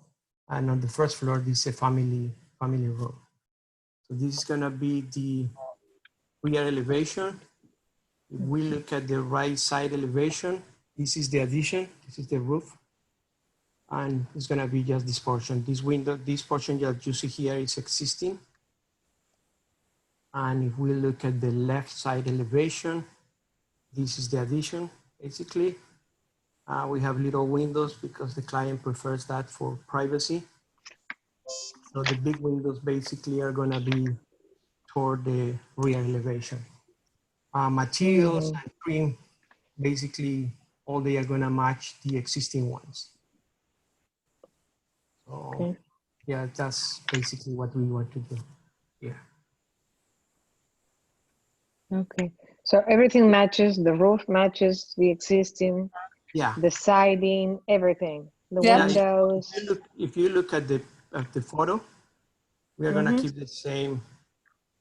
And on the first floor, this is a family room. So this is going to be the rear elevation. If we look at the right side elevation, this is the addition. This is the roof. And it's going to be just this portion. This window, this portion that you see here is existing. And if we look at the left side elevation, this is the addition, basically. We have little windows because the client prefers that for privacy. So the big windows basically are gonna be toward the rear elevation. Materials and trim, basically all they are gonna match the existing ones. So yeah, that's basically what we want to do here. Okay, so everything matches, the roof matches the existing, the siding, everything, the windows. If you look at the photo, we are gonna keep the same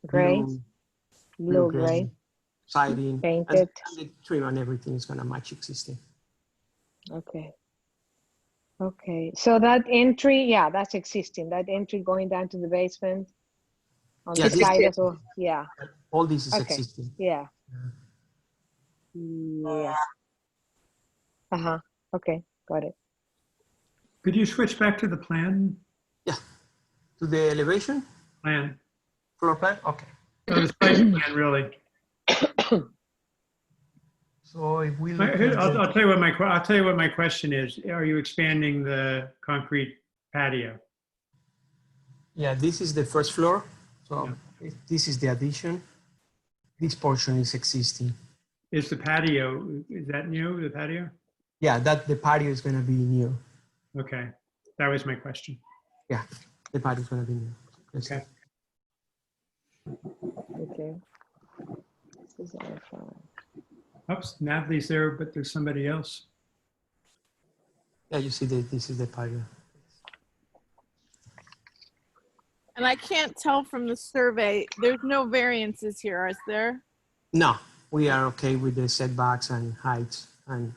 gray, blue gray, siding, painted, and the trim and everything is gonna match existing. Okay. Okay, so that entry, yeah, that's existing. That entry going down to the basement on the side as well. Yeah. All this is existing. Yeah. Yeah. Okay, got it. Could you switch back to the plan? Yeah. To the elevation? Plan. Floor plan? Okay. No, the site plan, really. So if we look I'll tell you what my question is. Are you expanding the concrete patio? Yeah, this is the first floor. So this is the addition. This portion is existing. Is the patio, is that new, the patio? Yeah, the patio is going to be new. Okay, that was my question. Yeah, the patio is going to be new. Yes. Okay. Okay. This is our file. Oops, Natalie's there, but there's somebody else. Yeah, you see this is the patio. And I can't tell from the survey, there's no variances here, is there? No, we are okay with the setbacks and heights and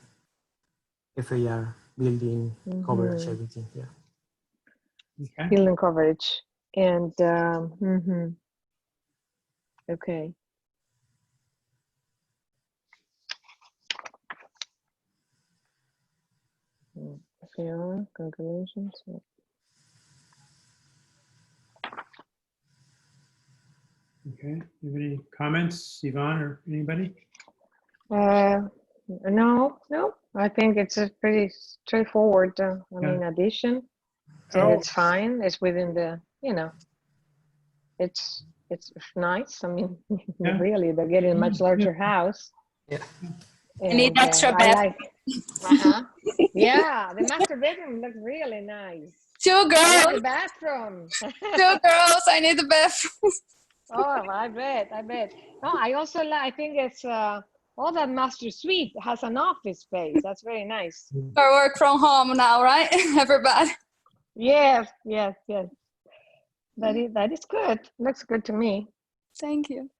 FAR, building coverage, everything, yeah. Okay. Building coverage and, okay. FAR, calculations. Okay, you have any comments, Yvonne or anybody? No, I think it's a pretty straightforward, I mean, addition. So it's fine, it's within the, it's nice. I mean, really, they're getting a much larger house. Yeah. And, need extra bed. Yeah, the master bedroom looks really nice. 2 girls. The bathroom. 2 girls, I need the bathroom. Oh, I bet. No, I also I think it's all that master suite has an office space. That's very nice. I work from home now, right? Everybody. Yes. That is good. Looks good to me. Thank you.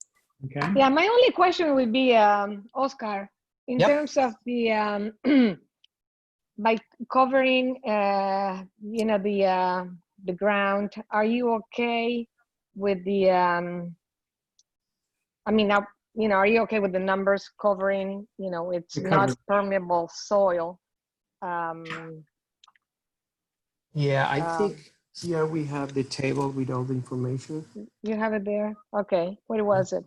Okay. Yeah, my only question would be, Oscar, in terms of the by covering, the ground. Are you okay with the? I mean, now are you okay with the numbers covering? It's not permeable soil. Yeah, I think here we have the table with all the information. You have it there? Okay, what was it?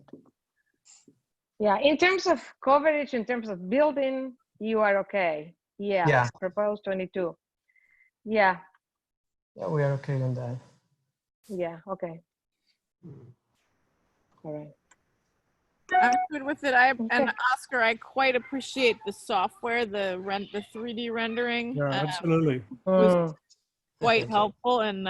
Yeah, in terms of coverage, in terms of building, you are okay. Yeah. Proposed 22. Yeah. Yeah, we are okay on that. Yeah, okay. All right. I'm good with it. And Oscar, I quite appreciate the software, the 3D rendering. Yeah, absolutely. Was quite helpful, and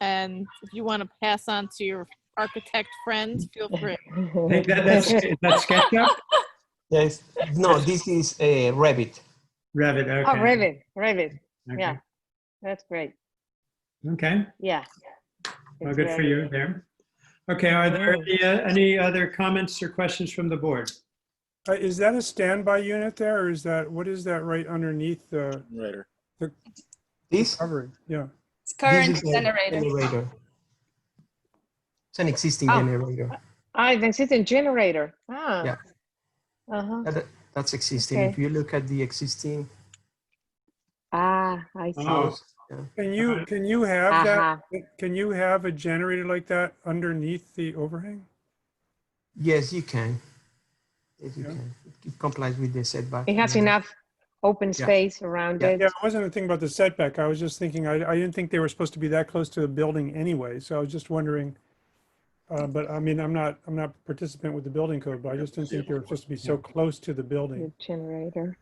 if you want to pass on to your architect friends, feel free. I think that's SketchUp? Yes. No, this is Revit. Revit, okay. Oh, Revit. Okay. Yeah, that's great. Okay, Yeah. well, It's good for very- you there. Okay, are there any other comments or questions from the board? Is that a standby unit there, or what is that right underneath the This? covering? Yeah. It's current This is a generator. It's an existing Oh. generator. Ah, the existing generator. Ah. Yeah. Uh-huh. That's existing. Okay. If you look at the existing Ah, I see. house, Can you have that? Uh-huh. Can you have a generator like that underneath the overhang? yes, you can. Yes, you Yeah. can. It complies with the setback. It has enough open space around it. Yeah, I wasn't thinking about the setback. I was just thinking, I didn't think they were supposed to be that close to the building anyway. So I was just wondering. But I mean, I'm not a participant with the building code, but I just didn't think they were supposed to be so close to the building. The generator.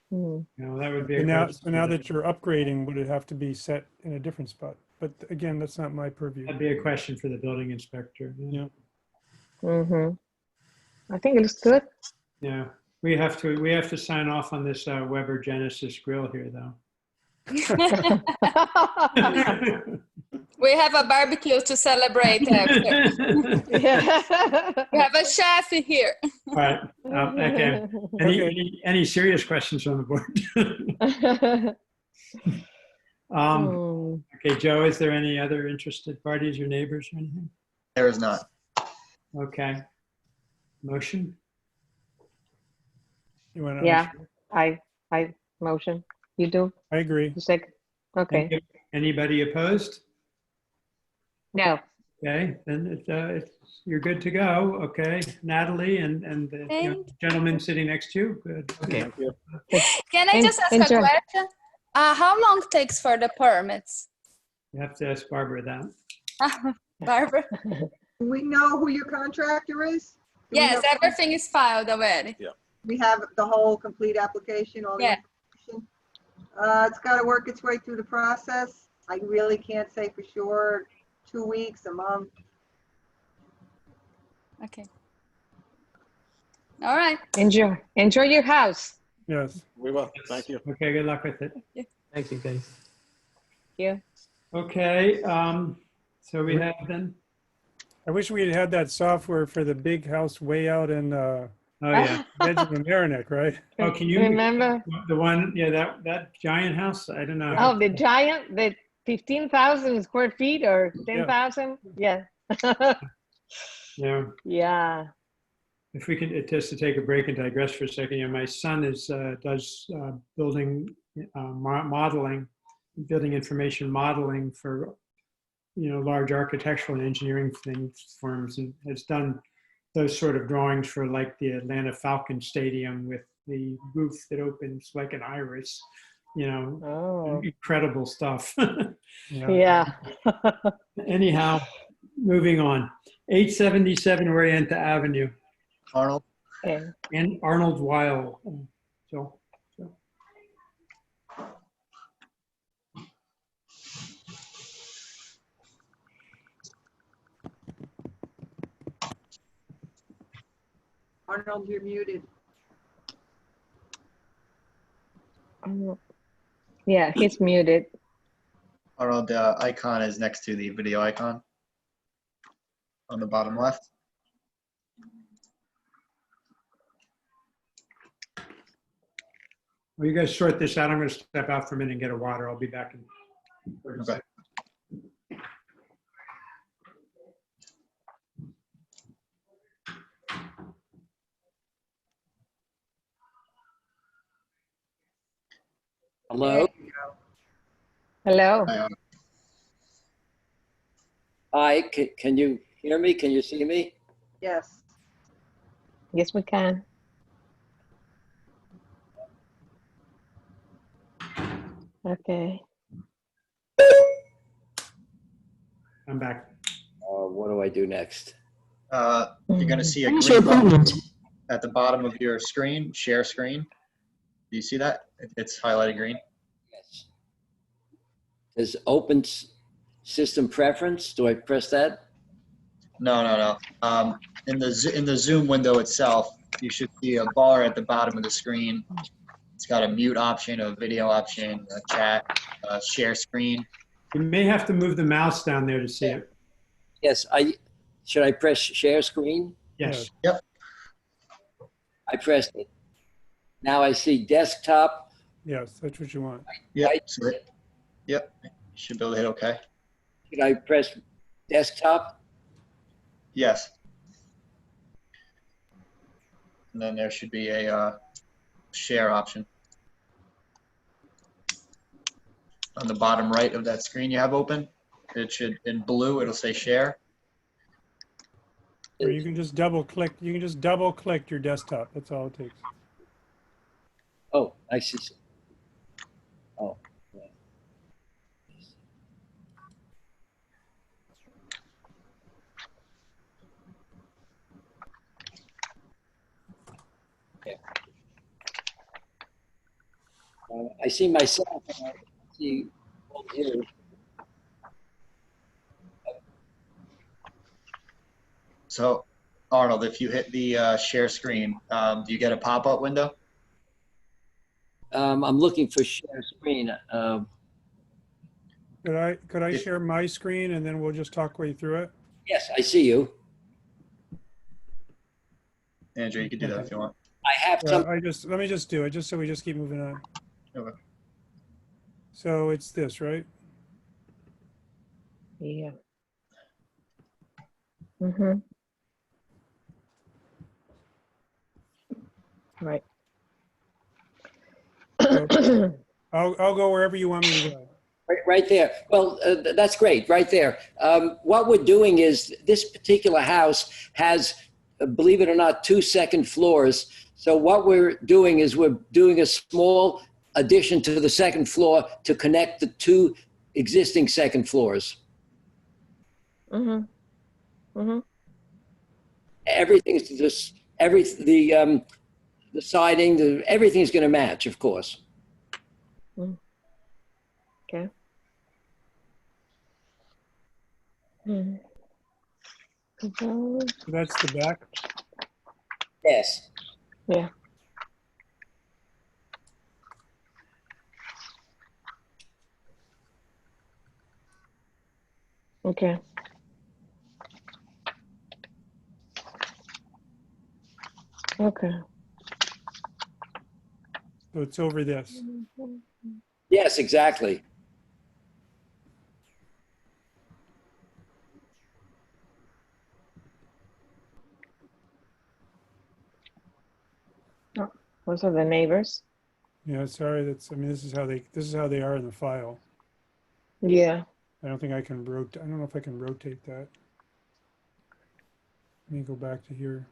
Hmm. That would be So a now, question. so now that you're upgrading, would it have to be set in a different spot? But again, that's not my purview. That'd be a question for the building inspector. Yeah. Mm-hmm. I think it looks good. Yeah, we have to sign off on this Weber Genesis grill here, though. We have a barbecue to celebrate after. We have a chef here. All right, okay. Any serious questions on the board? Okay, Joe, is there any other interested parties or neighbors or anything? There is not. Okay. Motion? You want to? Yeah, I motion. You do? I agree. You second? Okay. Anybody opposed? No. Okay, then you're good to go. Okay, Natalie and the gentleman sitting next to you. Good. Okay. Can I just ask a Enjoy. question? How long takes for the permits? You have to ask Barbara that. Barbara? Do we know who your contractor is? Do we Yes, know- everything is filed already. We have the whole complete application, all the Yeah. information. It's got to work its way through the process. I really can't say for sure, 2 weeks, a month. Okay. All right. Enjoy your house. Yes. We will. Thank you. Okay, good luck with it. Thank you, guys. Yeah. Okay, so we have then, I wish we had had that software for the big house way out in oh yeah. Benjamin Mamaroneck, right? Oh, can you? Remember? The one, yeah, that giant house, I don't know. Oh, the giant, the 15,000 square feet or 10,000? Yeah. Yeah. Yeah. If we can, just to take a break and digress for a second, my son does building modeling, building information modeling for, large architectural and engineering firms, and has done those sort of drawings for like the Atlanta Falcon Stadium with the roof that opens like an iris, Oh. incredible stuff. Yeah. Anyhow, moving on. 877 Orienta Avenue. Arnold? Okay. And Arnold Weil. So. Arnold, you're muted. Yeah, he's muted. Arnold, the icon is next to the video icon on the bottom left. Well, you guys sort this out. I'm going to step out for a minute and get a water. I'll be back in 30 seconds. Hello? Hello. Hi, can you hear me? Can you see me? Yes. Yes, we can. Okay. I'm back. What do I do next? You're gonna see a Finish your green button appointment. at the bottom of your screen, share screen. Do you see that? It's highlighted green. Yes. There's open system preference. Do I press that? No, no, no. In the Zoom window itself, you should see a bar at the bottom of the screen. It's got a mute option, a video option, a chat, a share screen. You may have to move the mouse down there to see it. Yes. Should I press share screen? Yes. Yep. I pressed it. Now I see desktop. Yes, that's what you want. Yep. Yep. You should be able to hit OK. Should I press desktop? Yes. And then there should be a share option. On the bottom right of that screen you have open, it should, in blue, it'll say share. Or you can just double click. You can just double click your desktop. That's all it takes. Oh, I see. Oh. Okay. I see myself. And I see all you. So, Arnold, if you hit the share screen, do you get a pop-up window? I'm looking for share screen. Could I share my screen and then we'll just talk way through it? Yes, I see you. Andrew, you can do that if you want. I have Well, some. let me just do it, just so we just keep moving on. Okay. So it's this, right? Yeah. Mm-hmm. Right. I'll go wherever you want me to go. Right there. Well, that's great, right there. What we're doing is this particular house has, believe it or not, 2 second floors. So what we're doing is we're doing a small addition to the second floor to connect the 2 existing second floors. Mm-hmm. Mm-hmm. Everything's just, the siding, everything's going to match, of course. Okay. Mm-hmm. So that's the back. Yes. Yeah. Okay. Okay. So it's over this. Yes, exactly. Oh, those are the neighbors. Yeah, sorry. I mean, this is how they are in the file. Yeah. I don't think I can rotate. I don't know if I can rotate that. Let me go back to here.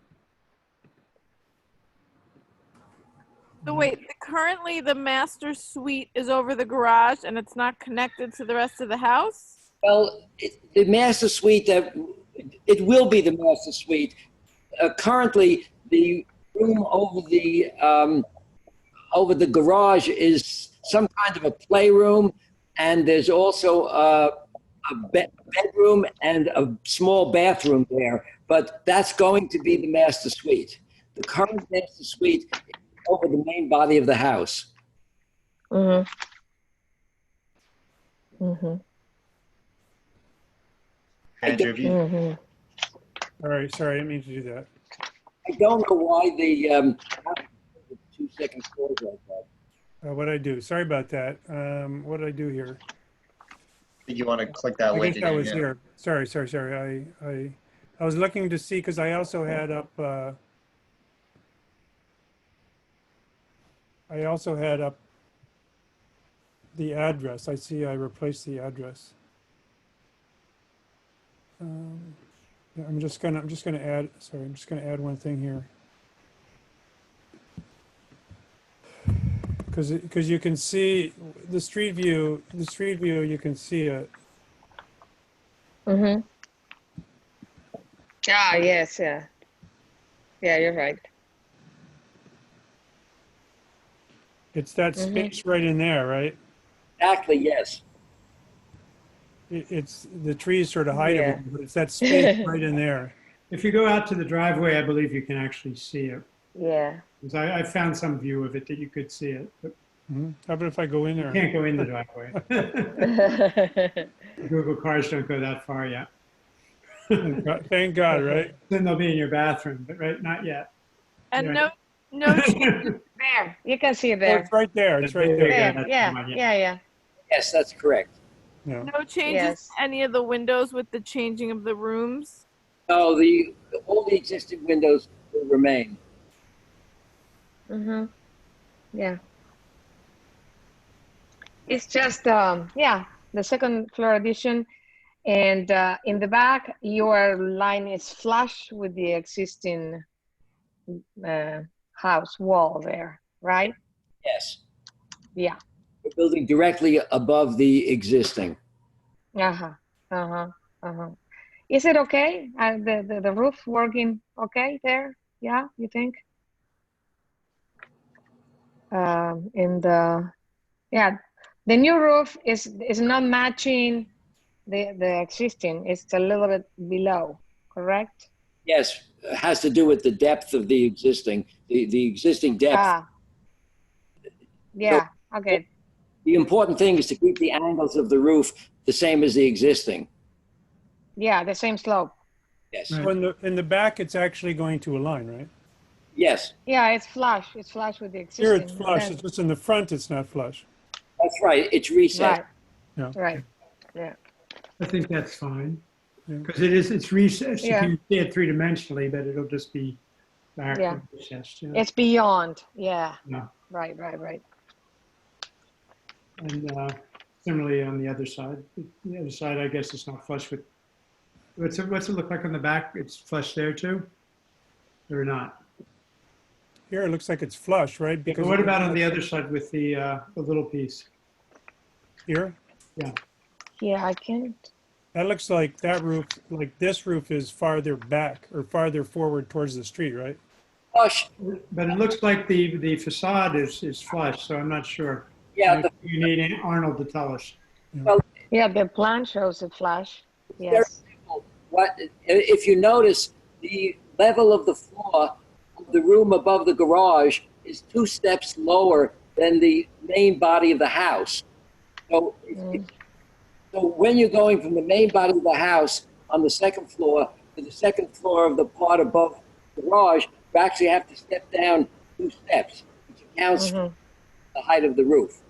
So wait, currently the master suite is over the garage and it's not connected to the rest of the house? Well, the master suite, it will be the master suite. Currently, the room over the garage is some kind of a playroom, and there's also a bedroom and a small bathroom there. But that's going to be the master suite. The current master suite is over the main body of the house. Mm-hmm. Mm-hmm. Andrew, have you, All right, sorry, I didn't mean to do that. I don't know why the 2 second floors like that. What I do? Sorry about that. What did I do here? you want to click that I link guess that again? was Yeah. here. Sorry. I was looking to see because I also had up. I also had up the address. I see. I replaced the address. Yeah, I'm just gonna add. Sorry, I'm just gonna add one thing here. Because you can see the street view. The street view, you can see it. Mm-hmm. Ah, yes, yeah. Yeah, you're right. It's that space right in there, right? Exactly, yes. It's, the trees sort of hide Yeah. everything, but it's that space right in there. If you go out to the driveway, I believe you can actually see it. Yeah. 'Cause I found some view of it that you could see it, but How about if I go in you there? can't go in the driveway. Google cars don't go that far yet. Thank God, right? Then they'll be in your bathroom, but right, not yet. And Right. no changes. There, you can see it Oh, there. it's right there. It's right There you there. go. There, that's yeah, the one, yeah, yeah. Yes, that's correct. Yeah. No changes Yes. to any of the windows with the changing of the rooms. So all the existing windows will remain. Mm-hmm. Yeah. It's just, yeah, the second floor addition. And in the back, your line is flush with the existing house wall there, right? Yes. Yeah. We're building directly above the existing. Uh-huh. Uh-huh. Uh-huh. Is it okay? The roof working okay there? Yeah, you think? And yeah, the new roof is not matching the existing. It's a little bit below, correct? Yes, it has to do with the depth of the existing, the existing depth. Ah, yeah, okay. The important thing is to keep the angles of the roof the same as the existing. Yeah, the same slope. Yes. So in the back, it's actually going to align, right? Yes, Yeah, it's flush. It's flush with the existing. Here it's and flush. then- It's just in the front, it's not flush. that's right. It's recessed. Right, Yeah. right. Yeah. I think that's fine. Yeah. Because it's recessed. You Yeah. can see it three-dimensionally, but it'll just be back Yeah. recessed. Yeah. It's beyond. Yeah. Yeah. Right, right, right. And similarly on the other side. The other side, I guess it's not flush with, what's it look like on the back? It's flush there too? Or not? Here it looks like it's flush, right? But what about on the other side with the little piece? Here? Yeah. Yeah, I can't. That looks like that roof, like this roof is farther back or farther forward towards the street, right? Flush. But it looks like the facade is flush, so I'm not sure. Yeah. You need Arnold to tell us. Yeah, the plan shows a flash. Very Yes. simple. What if you notice the level of the floor of the room above the garage is 2 steps lower than the main body of the house. So, so when you're going from the main body of the house on the second floor to the second floor of the part above the garage, you actually have to step down 2 steps, which accounts for the height of the roof.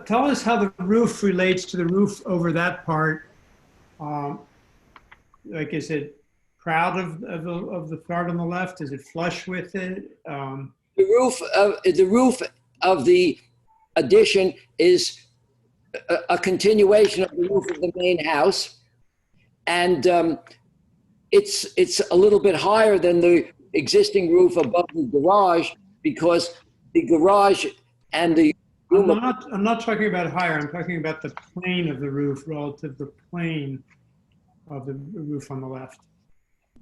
Tell us how the roof relates to the roof over that part. Like, is it proud of the part on the left? Is it flush with it? The roof of the addition is a continuation of the roof of the main house, and it's a little bit higher than the existing roof above the garage because the garage and the room. I'm not talking about higher. I'm talking about the plane of the roof relative to the plane of the roof on the left.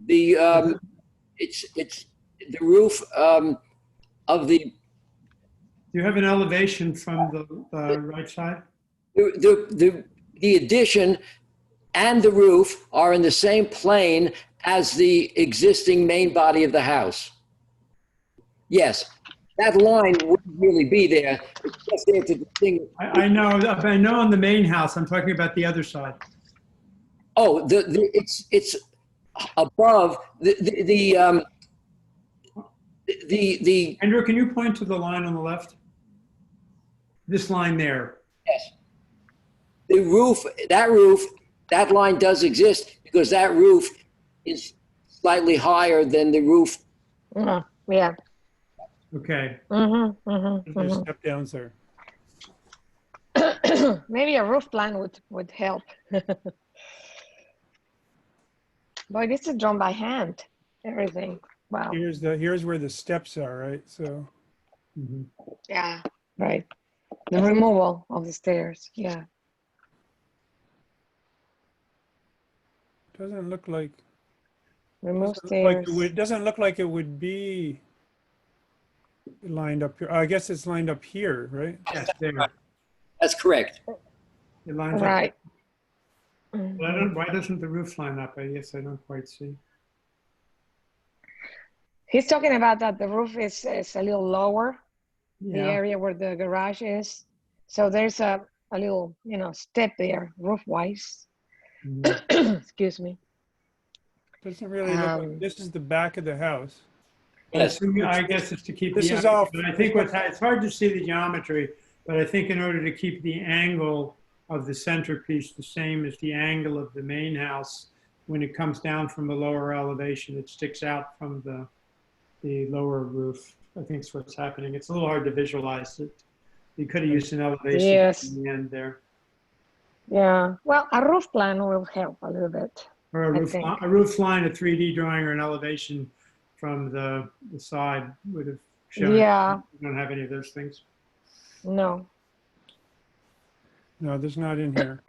It's the roof of the. Do you have an elevation from the right side? The addition and the roof are in the same plane as the existing main body of the house. Yes, that line wouldn't really be there. It's just there to distinguish. I know on the main house. I'm talking about the other side. Oh, it's above the Andrew, can you point to the line on the left? This line there. Yes. The roof, that line does exist because that roof is slightly higher than the roof. Yeah. Okay. Just step down, sir. Maybe a roof plan would help. Boy, this is drawn by hand. Everything. Wow. Here's where the steps are, right? So. Yeah. Right. The removal of the stairs. Yeah. Doesn't look like, Remove Doesn't look like it stairs. would- doesn't look like it would be lined up here. I guess it's lined up here, right? Yes, there. That's correct. It lines up. Right. Why doesn't the roof line up? I guess I don't quite see. He's talking about that the roof is a little lower, the Yeah. area where the garage is. So there's a little, step there roof-wise. Mhm. Excuse me. Doesn't really look like, Um, this is the back of the house. Yes. I guess it's to keep. This the is all- but I think it's hard to see the geometry, but I think in order to keep the angle of the centerpiece the same as the angle of the main house, when it comes down from the lower elevation, it sticks out from the lower roof. I think that's what's happening. It's a little hard to visualize it. You could have used an elevation Yes. in the end there. Yeah. Well, a roof plan will help a little bit. Or I a roof, think. a roof line, a 3D drawing or an elevation from the side would have shown. it. Yeah. We don't have any of those things. No. No, there's not in here.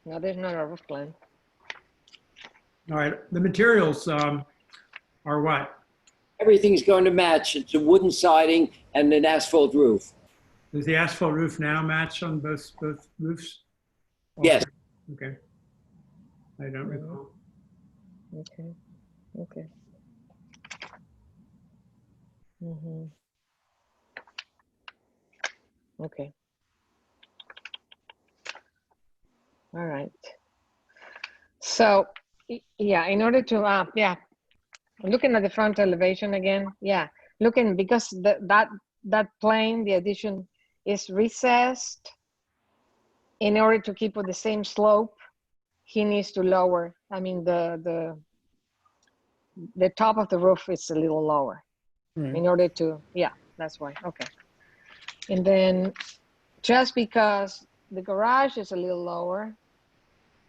No, there's not a roof plan. All right, the materials are what? Everything's going to match. It's a wooden siding and an asphalt roof. Does the asphalt roof now match on both roofs? Yes. Okay. I don't recall. Okay. Okay. Okay. All right. So, yeah, in order to, looking at the front elevation again, looking because that plane, the addition is recessed. In order to keep with the same slope, he needs to lower. I mean, the top of the roof is a little lower. Right. In order to, that's why. Okay. And then just because the garage is a little lower,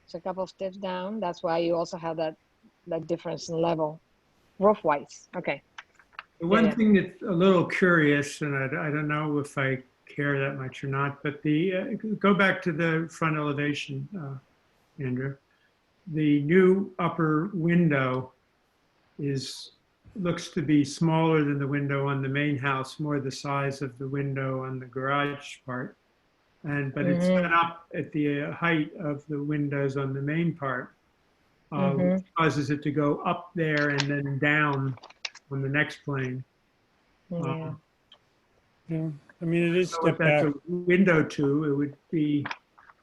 it's a couple of steps down. That's why you also have that difference in level, roof-wise. Okay. The one Yeah. thing that's a little curious, and I don't know if I care that much or not, but go back to the front elevation, Andrew. The new upper window looks to be smaller than the window on the main house, more the size of the window on the garage part. But it's set up at the height of the windows on the main part, which causes it to go up there and then down on the next plane. Yeah. Yeah, I mean, it is So step if that's back. a window to, it would be,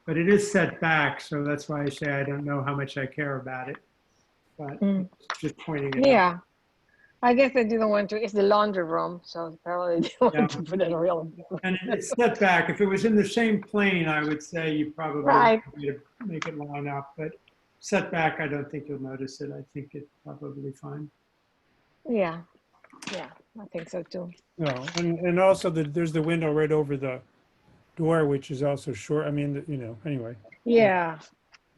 but it is set back, so that's why I say I don't know how much I care about it. But just pointing it out. Yeah. I guess they didn't want to, it's the laundry room, so probably they want Yeah. to put it real. And it's set back. If it was in the same plane, I would say you probably Right. would make it line up. But set back, I don't think you'll notice it. I think it's probably fine. Yeah. Yeah, I think so too. No, and also there's the window right over the door, which is also short. I mean, anyway. Yeah.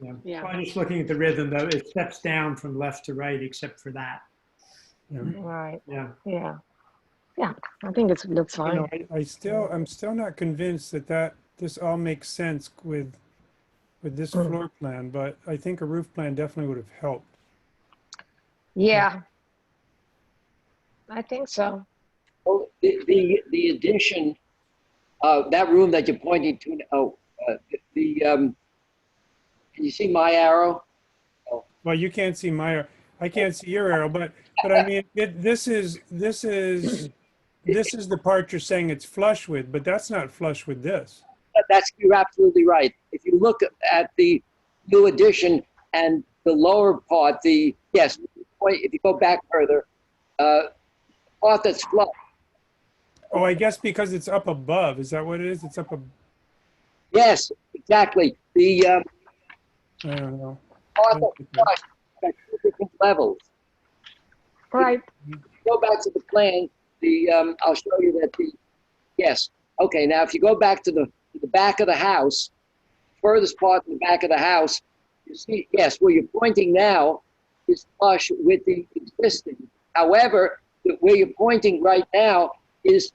Yeah. Yeah. Well, just looking at the rhythm, though, it steps down from left to right, except for that. Right. Yeah. Yeah. Yeah. I think it looks You fine. know, I'm still not convinced that this all makes sense with this floor plan, but I think a roof plan definitely would have helped. Yeah. I think so. Well, the addition, that room that you're pointing to, can you see my arrow? Well, you can't see my, I can't see your arrow, but I mean, this is the part you're saying it's flush with, but that's not flush with this. You're absolutely right. If you look at the new addition and the lower part, if you go back further, part that's flush. Oh, I guess because it's up above. Is that what it is? It's up above. Yes, exactly. I don't know. Part that's flush at two different levels. Right. Go back to the plan. I'll show you that yes. Okay, now if you go back to the back of the house, furthest part in the back of the house, you see, yes, where you're pointing now is flush with the existing. However, where you're pointing right now is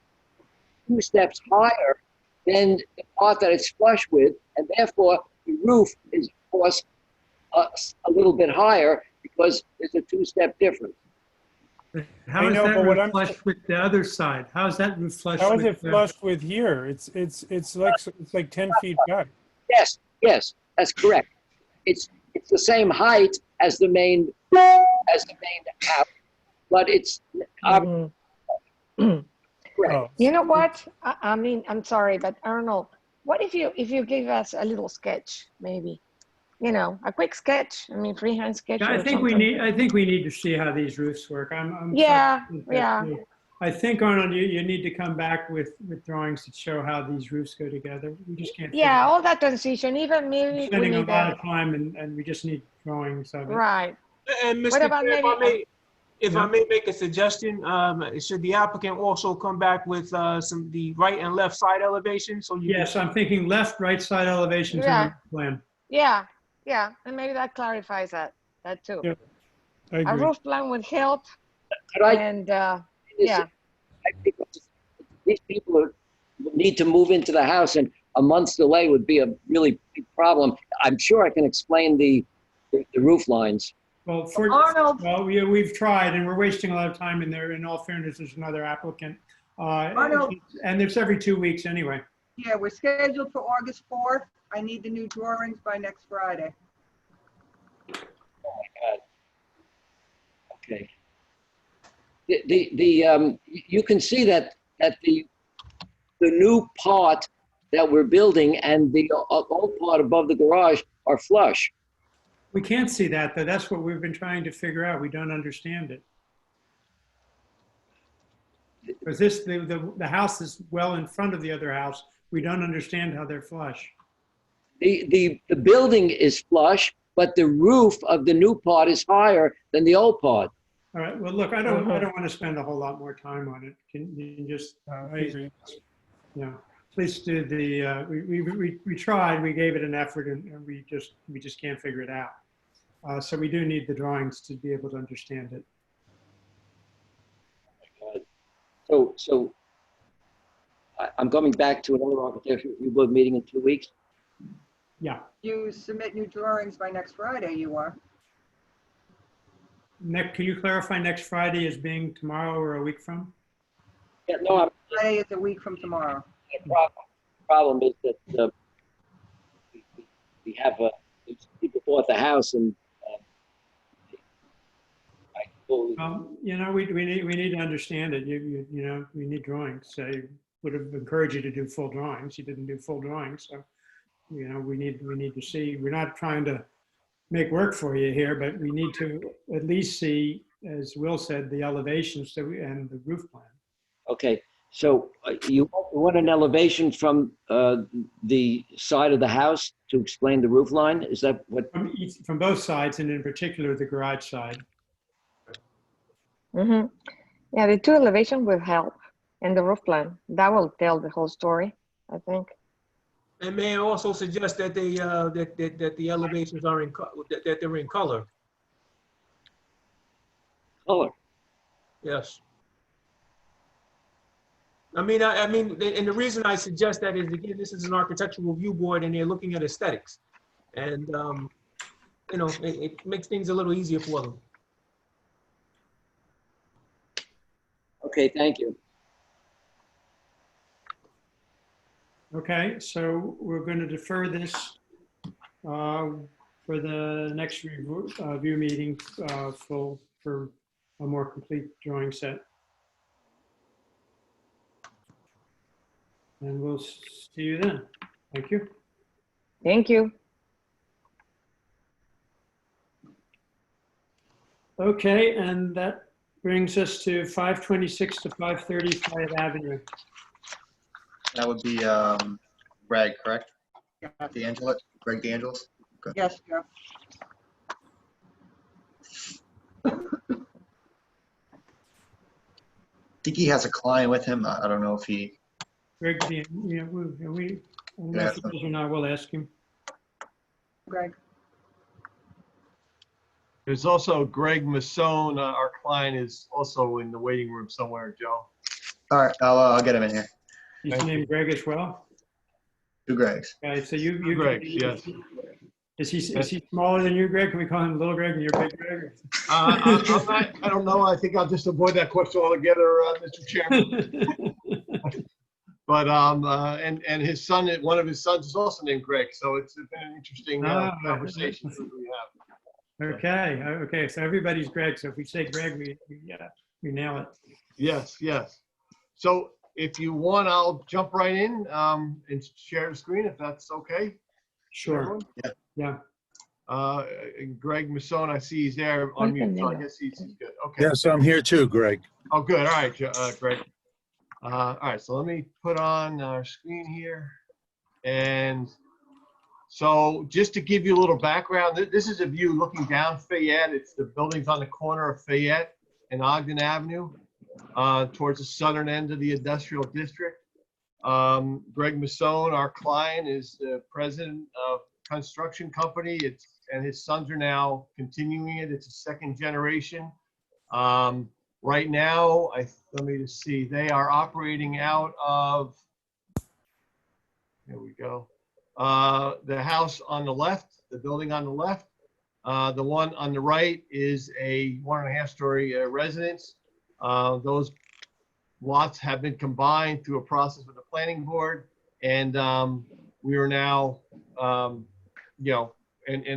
2 steps higher than the part that it's flush with, and therefore the roof is, of course, a little bit higher because there's a two-step difference. How I is know, that but what roof I'm- flush with the other side? How is that roof flush? How is with it flushed with here? It's like 10 feet back. Yes, yes, that's correct. It's the same height as the main house, but it's Mhm. correct. Oh, You know what? I mean, I'm sorry, but Arnold, what if you give us a little sketch, maybe? You know, a quick sketch. I mean, freehand sketch Yeah, or something. I think we need to see how these roofs work. I'm Yeah, sorry to think that yeah. too. I think, Arnold, you need to come back with drawings that show how these roofs go together. We just can't. figure Yeah, it out. all that transition, even maybe we Spending a need lot a, of time and we just need drawings of it. right. And What Mr. about Chair, maybe, if I may make a suggestion, should the applicant also come back with the right and left side elevation? So you Yes, I'm thinking left, right side elevations on Yeah. the plan. yeah, and maybe that clarifies that too. Yeah, I A agree. roof plan would help, Could I and yeah, I think these people need to move into the house, and a month's delay would be a really big problem. I'm sure I can explain the roof lines. Well, Arnold. well, we've tried and we're wasting a lot of time in there. In all fairness, there's another applicant. Arnold. And it's every 2 weeks anyway. Yeah, we're scheduled for August 4th. I need the new drawings by next Friday. Oh my God. Okay. You can see that the new part that we're building and the old part above the garage are flush. We can't see that, though. That's what we've been trying to figure out. We don't understand it. Because the house is well in front of the other house. We don't understand how they're flush. The building is flush, but the roof of the new part is higher than the old part. All right, well, look, I don't want to spend a whole lot more time on it. Can you just, I agree. yeah, please do the, we tried, we gave it an effort and we just can't figure it out. So we do need the drawings to be able to understand it. So I'm coming back to another architecture review board meeting in 2 weeks. Yeah. You submit new drawings by next Friday, you are. Nick, can you clarify next Friday as being tomorrow or a week from? Yeah, no, Friday is a week from tomorrow. the problem is that we have people bought the house and You know, we need to understand it. You know, we need drawings. I would have encouraged you to do full drawings. You didn't do full drawings, so you know, we need to see. We're not trying to make work for you here, but we need to at least see, as Will said, the elevations and the roof plan. Okay, so you want an elevation from the side of the house to explain the roof line? Is that what? From both sides, and in particular the garage side. Mm-hmm. Yeah, the two elevation will help, and the roof plan that will tell the whole story, I think. And may I also suggest that they that the elevations are that they're in color. Color. Yes. I mean, and the reason I suggest that is, again, this is an architectural review board and they're looking at aesthetics. And, you know, it makes things a little easier for them. Okay, thank you. Okay, so we're going to defer this for the next review meeting for a more complete drawing set. And we'll see you then. Thank you. Thank you. Okay, and that brings us to 526 to 530 Fayette Avenue. That would be Greg, correct? D'Angelo, Greg D'Angelos? Okay. Yes, Joe. I think he has a client with him. I don't know if he. Greg, yeah, I don't know if he does or not, we'll ask him. Greg. There's also Greg Masson. Our client is also in the waiting room somewhere, Joe. All right, I'll get him in here. He's named Greg as well? Two Gregs. Okay, so you Gregs, yes. Is he smaller than you, Greg? Can we call him Little Greg and you're Big Greg? I don't know. I think I'll just avoid that question altogether, Mr. Chairman. But and his son, one of his sons is also named Greg, so it's been an interesting conversation we have. Okay. So everybody's Greg. So if we say Greg, we nail it. Yes. So if you want, I'll jump right in and share the screen if that's okay. Sure. Yeah. Greg Masson, I see he's there on mute, so I guess he's good. Okay. Yes, I'm here too, Greg. Oh, good. All right, Greg. All right, so let me put on our screen here. And so just to give you a little background, this is a view looking down Fayette. It's the buildings on the corner of Fayette and Ogden Avenue towards the southern end of the industrial district. Greg Masson, our client, is the president of construction company. And his sons are now continuing it. It's a second generation. Right now, let me just see. They are operating out of, here we go. The house on the left, the building on the left. The one on the right is a 1.5-story residence. Those lots have been combined through a process with the planning board, and we are now, and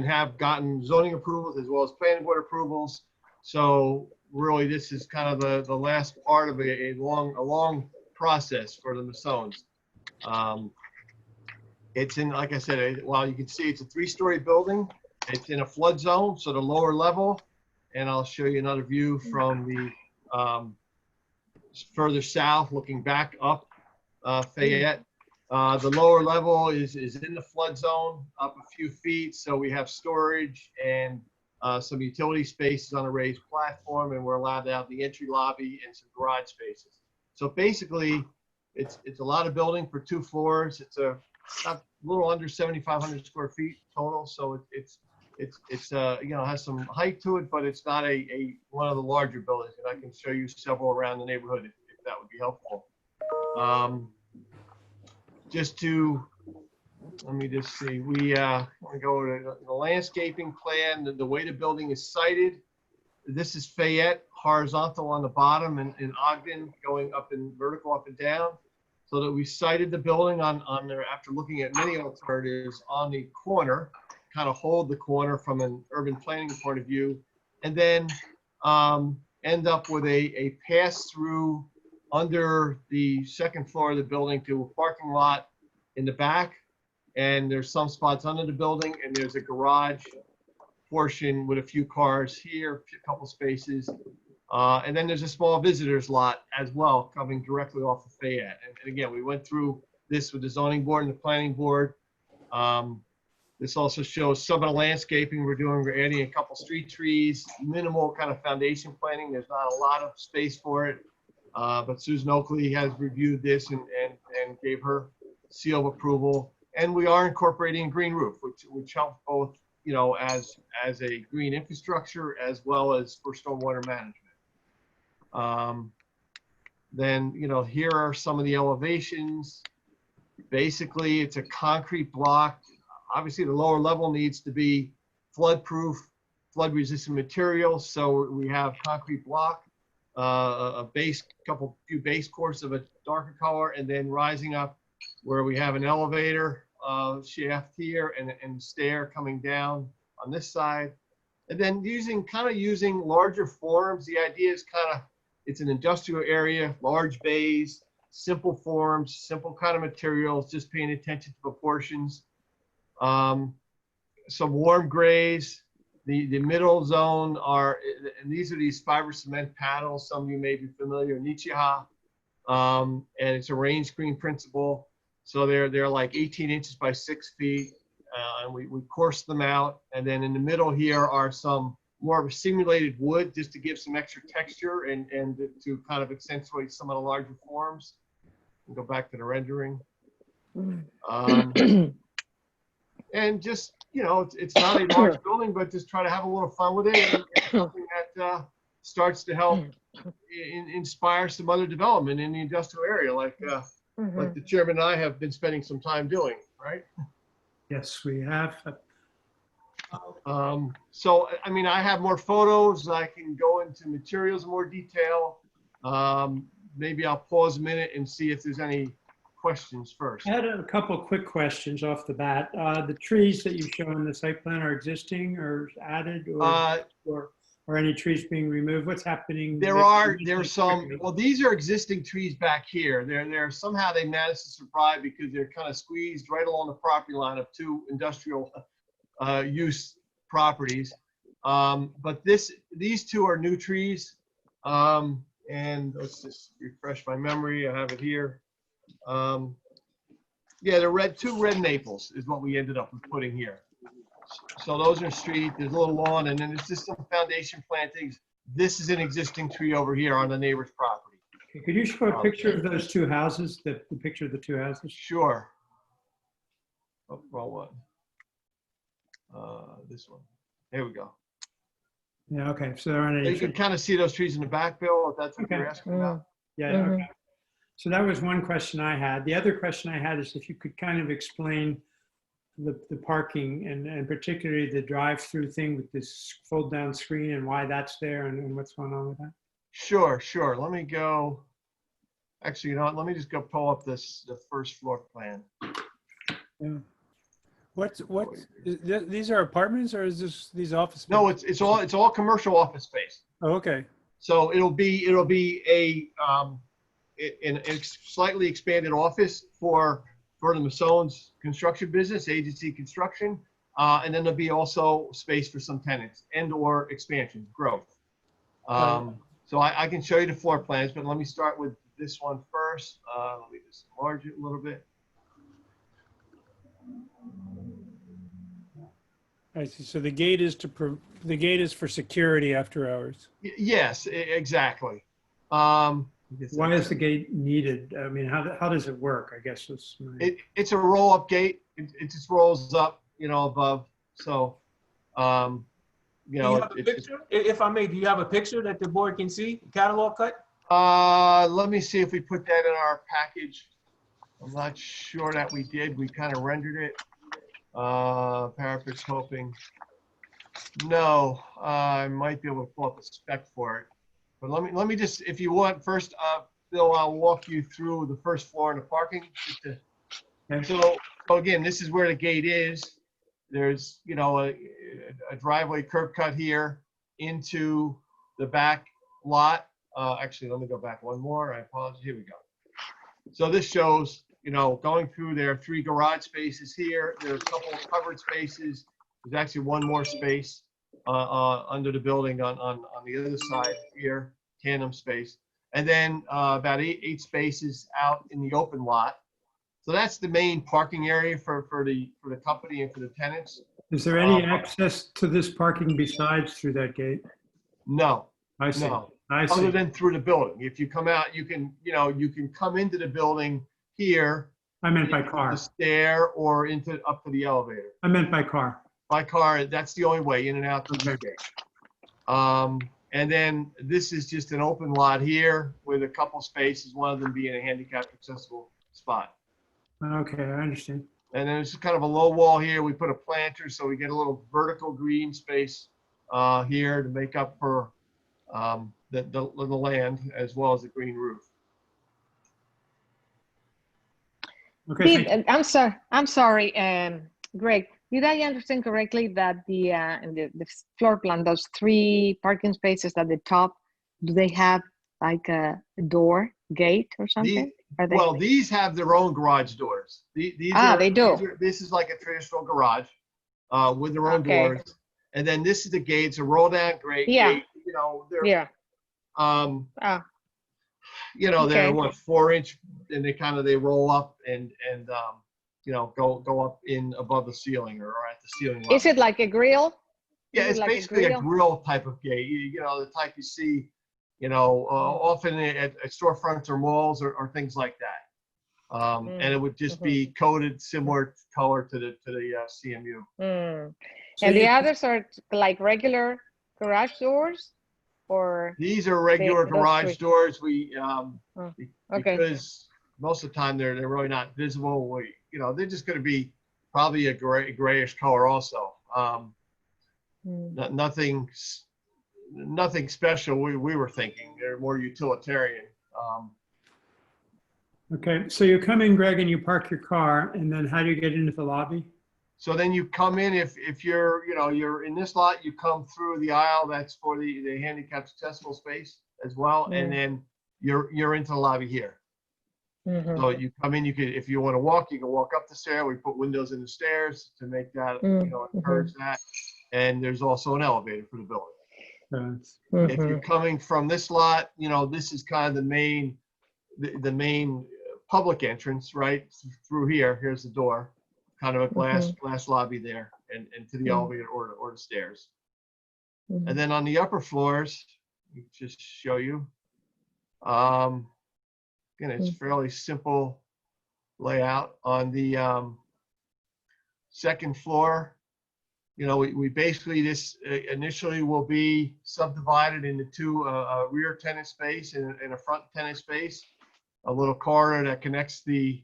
have gotten zoning approvals as well as planning board approvals. So really, this is kind of the last part of a long process for the Massons. It's in, like I said, well, you can see it's a 3-story building. It's in a flood zone, so the lower level, and I'll show you another view from the further south, looking back up Fayette. The lower level is in the flood zone, up a few feet, so we have storage and some utility spaces on a raised platform, and we're allowed to have the entry lobby and some garage spaces. So basically, it's a lot of building for 2 floors. It's a little under 7,500 square feet total, so it's has some height to it, but it's not one of the larger buildings, and I can show you several around the neighborhood if that would be helpful. Let me just see. We want to go to the landscaping plan. The way the building is sited, this is Fayette, horizontal on the bottom, and Ogden going up and vertical up and down. So that we sited the building on there after looking at many alternatives on the corner, kind of hold the corner from an urban planning point of view, and then end up with a pass-through under the second floor of the building to a parking lot in the back. And there's some spots under the building, and there's a garage portion with a few cars here, a couple spaces. And then there's a small visitor's lot as well, coming directly off of Fayette. And again, we went through this with the zoning board and the planning board. This also shows some of the landscaping we're doing. We're adding a couple street trees, minimal kind of foundation planting. There's not a lot of space for it. But Susan Oakley has reviewed this and gave her seal of approval. And we are incorporating a green roof, which helps both, as a green infrastructure as well as for stormwater management. Then, here are some of the elevations. Basically, it's a concrete block. Obviously, the lower level needs to be flood-proof, flood-resistant material. So we have concrete block, a base, few base course of a darker color, and then rising up where we have an elevator shaft here and stair coming down on this side. And then using larger forms. The idea is it's an industrial area, large bays, simple forms, simple kind of materials, just paying attention to proportions. Some warm grays. The middle zone and these are these fiber cement panels. Some of you may be familiar, Nichiha. And it's a rain screen principle. So they're like 18 inches by 6 feet. And we course them out. And then in the middle here are some more of a simulated wood, just to give some extra texture and to kind of accentuate some of the larger forms. We'll go back to the rendering. And just, it's not a large building, but just try to have a little fun with it. And something that starts to help inspire some other development in the industrial area, like the chairman and I have been spending some time doing, right? Yes, we have. So, I mean, I have more photos. I can go into materials in more detail. Maybe I'll pause a minute and see if there's any questions first. I had a couple quick questions off the bat. The trees that you show in the site plan are existing or added or any trees being removed? What's happening? There's some, well, these are existing trees back here. They're somehow they managed to survive because they're kind of squeezed right along the property line of two industrial use properties. But these two are new trees. And let's just refresh my memory. I have it here. Yeah, they're two red maples is what we ended up with putting here. So those are street, there's a little lawn, and then it's just some foundation plantings. This is an existing tree over here on the neighbor's property. Okay, could you show a picture of those two houses, the picture of the two houses? Sure. Oh, wrong one. This one. There we go. Yeah, okay, so there aren't any. You can kind of see those trees in the back, Bill, if that's what you're asking about. Yeah, okay. So that was one question I had. The other question I had is if you could kind of explain the parking and particularly the drive-through thing with this fold-down screen and why that's there and what's going on with that. Sure. Let me go. Actually, you know what? Let me just go pull up the first floor plan. Yeah. These are apartments or is this these office? No, it's all commercial office space. Oh, okay. So it'll be an slightly expanded office for the Mason's construction business, agency construction, and then there'll be also space for some tenants and/or expansion, growth. So I can show you the floor plans, but let me start with this one first. Let me just enlarge it a little bit. I see. So the gate is for security after hours. Yes, exactly. Why is the gate needed? I mean, how does it work? I guess it's a roll-up gate. It just rolls up, above. So, Do you have a picture? If I may, do you have a picture that the board can see? Catalog cut? Let me see if we put that in our package. I'm not sure that we did. We kind of rendered it. Parapet scoping. No, I might be able to pull up a spec for it. But let me just, if you want, first, Bill, I'll walk you through the first floor and the parking. So again, this is where the gate is. There's, a driveway curb cut here into the back lot. Actually, let me go back one more. I apologize. Here we go. So this shows, going through there are 3 garage spaces here. There are a couple of covered spaces. There's actually one more space under the building on the other side here, tandem space. And then about eight spaces out in the open lot. So that's the main parking area for the company and for the tenants. Is there any access to this parking besides through that gate? No. I see. No. I see. Other than through the building. If you come out, you can come into the building here. I meant by car. The stair or up to the elevator. I meant by car. By car, that's the only way in and out through the gate. And then this is just an open lot here with a couple spaces, one of them being a handicapped accessible spot. Okay, I understand. And then it's kind of a low wall here. We put a planter so we get a little vertical green space here to make up for the land as well as the green roof. Okay. Pete, I'm sorry, Greg. Did I understand correctly that the floor plan, those 3 parking spaces at the top, do they have like a door, gate, or something? These have their own garage doors. They do. This is like a traditional garage with their own doors, and then this is the gate. It's a roll down gate. Yeah. They're they're what 4-inch, and they roll up and go up in above the ceiling or at the ceiling level. Is it like a grill? Yeah, it's like basically a grill type of gate. The type you see, often at storefronts or malls or things like that. And it would just be coated similar color to the CMU. So and the others are like regular garage doors, or these are regular garage doors. Because most of the time they're really not visible. They're just going to be probably a grayish color also. Nothing special we were thinking. They're more utilitarian. Okay, so you come in, Greg, and you park your car, and then how do you get into the lobby? So then you come in, if you're, you're in this lot, you come through the aisle that's for the handicapped accessible space as well. And then you're into the lobby here. So you come in, if you want to walk, you can walk up the stair. We put windows in the stairs to make that, encourage that. And there's also an elevator for the building. If you're coming from this lot, this is kind of the main public entrance, right? Through here, here's the door, kind of a glass lobby there, and to the elevator or the stairs. And then on the upper floors, just show you. Again, it's fairly simple layout. On the second floor, we basically, this initially will be subdivided into two, a rear tenant space and a front tenant space, a little corridor that connects the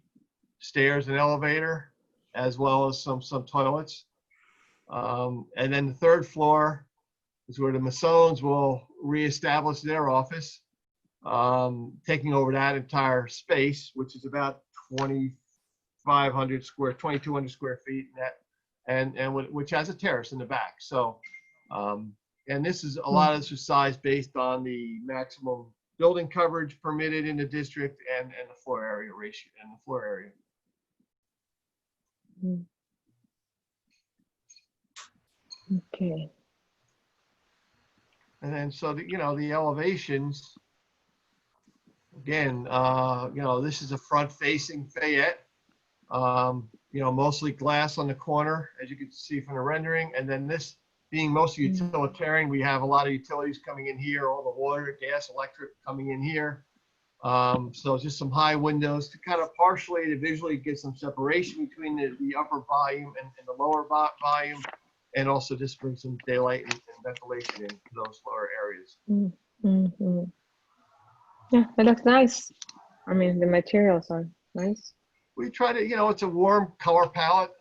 stairs and elevator, as well as some toilets. And then the third floor is where the Masones will reestablish their office, taking over that entire space, which is about 2,200 square feet, which has a terrace in the back. So, and this is a lot of this is sized based on the maximum building coverage permitted in the district and the floor area ratio and the floor area. Okay. And then so the elevations. Again, this is a front-facing Fayette. Mostly glass on the corner, as you can see from the rendering. And then this being mostly utilitarian, we have a lot of utilities coming in here, all the water, gas, electric coming in here. So just some high windows to kind of partially to visually get some separation between the upper volume and the lower volume, and also just bring some daylight and ventilation into those lower areas. Yeah, it looks nice. I mean, the materials are nice. We try to, it's a warm color palette.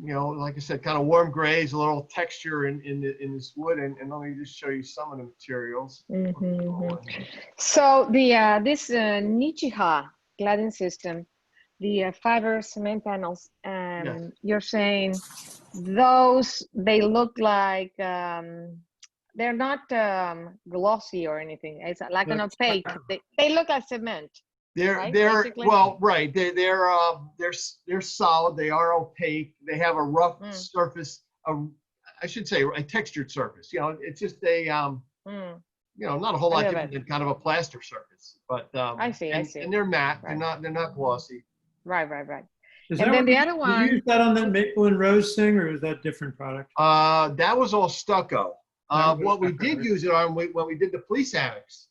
Like I said, kind of warm grays, a little texture in this wood. And let me just show you some of the materials. So the this Nichiha cladding system, the fiber cement panels, Yes. You're saying those, they look like, they're not glossy or anything. It's like an opaque. They look like cement. Right, basically? Right. They're solid. They are opaque. They have a rough surface. I should say a textured surface. It's just a not a whole lot different than kind of a plaster surface. But I see. And they're matte. Right. They're not glossy. Right. And then the other one. Did you use that on that maple and rose thing, or is that a different product? That was all stucco. What we did use it on when we did the police annex.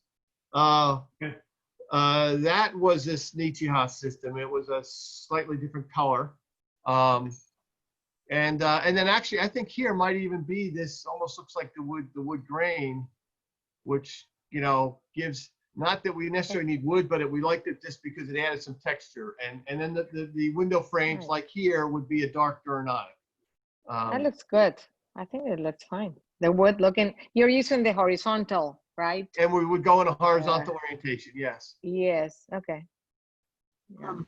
That was this Nichiha system. It was a slightly different color. And then actually, I think here might even be this, almost looks like the wood grain, which, gives, not that we necessarily need wood, but we liked it just because it added some texture. And then the window frames like here would be a dark Duranotic. That looks good. I think it looks fine. The wood looking, you're using the horizontal, right? And we would go in a horizontal orientation, yes. Yes, okay. Yeah.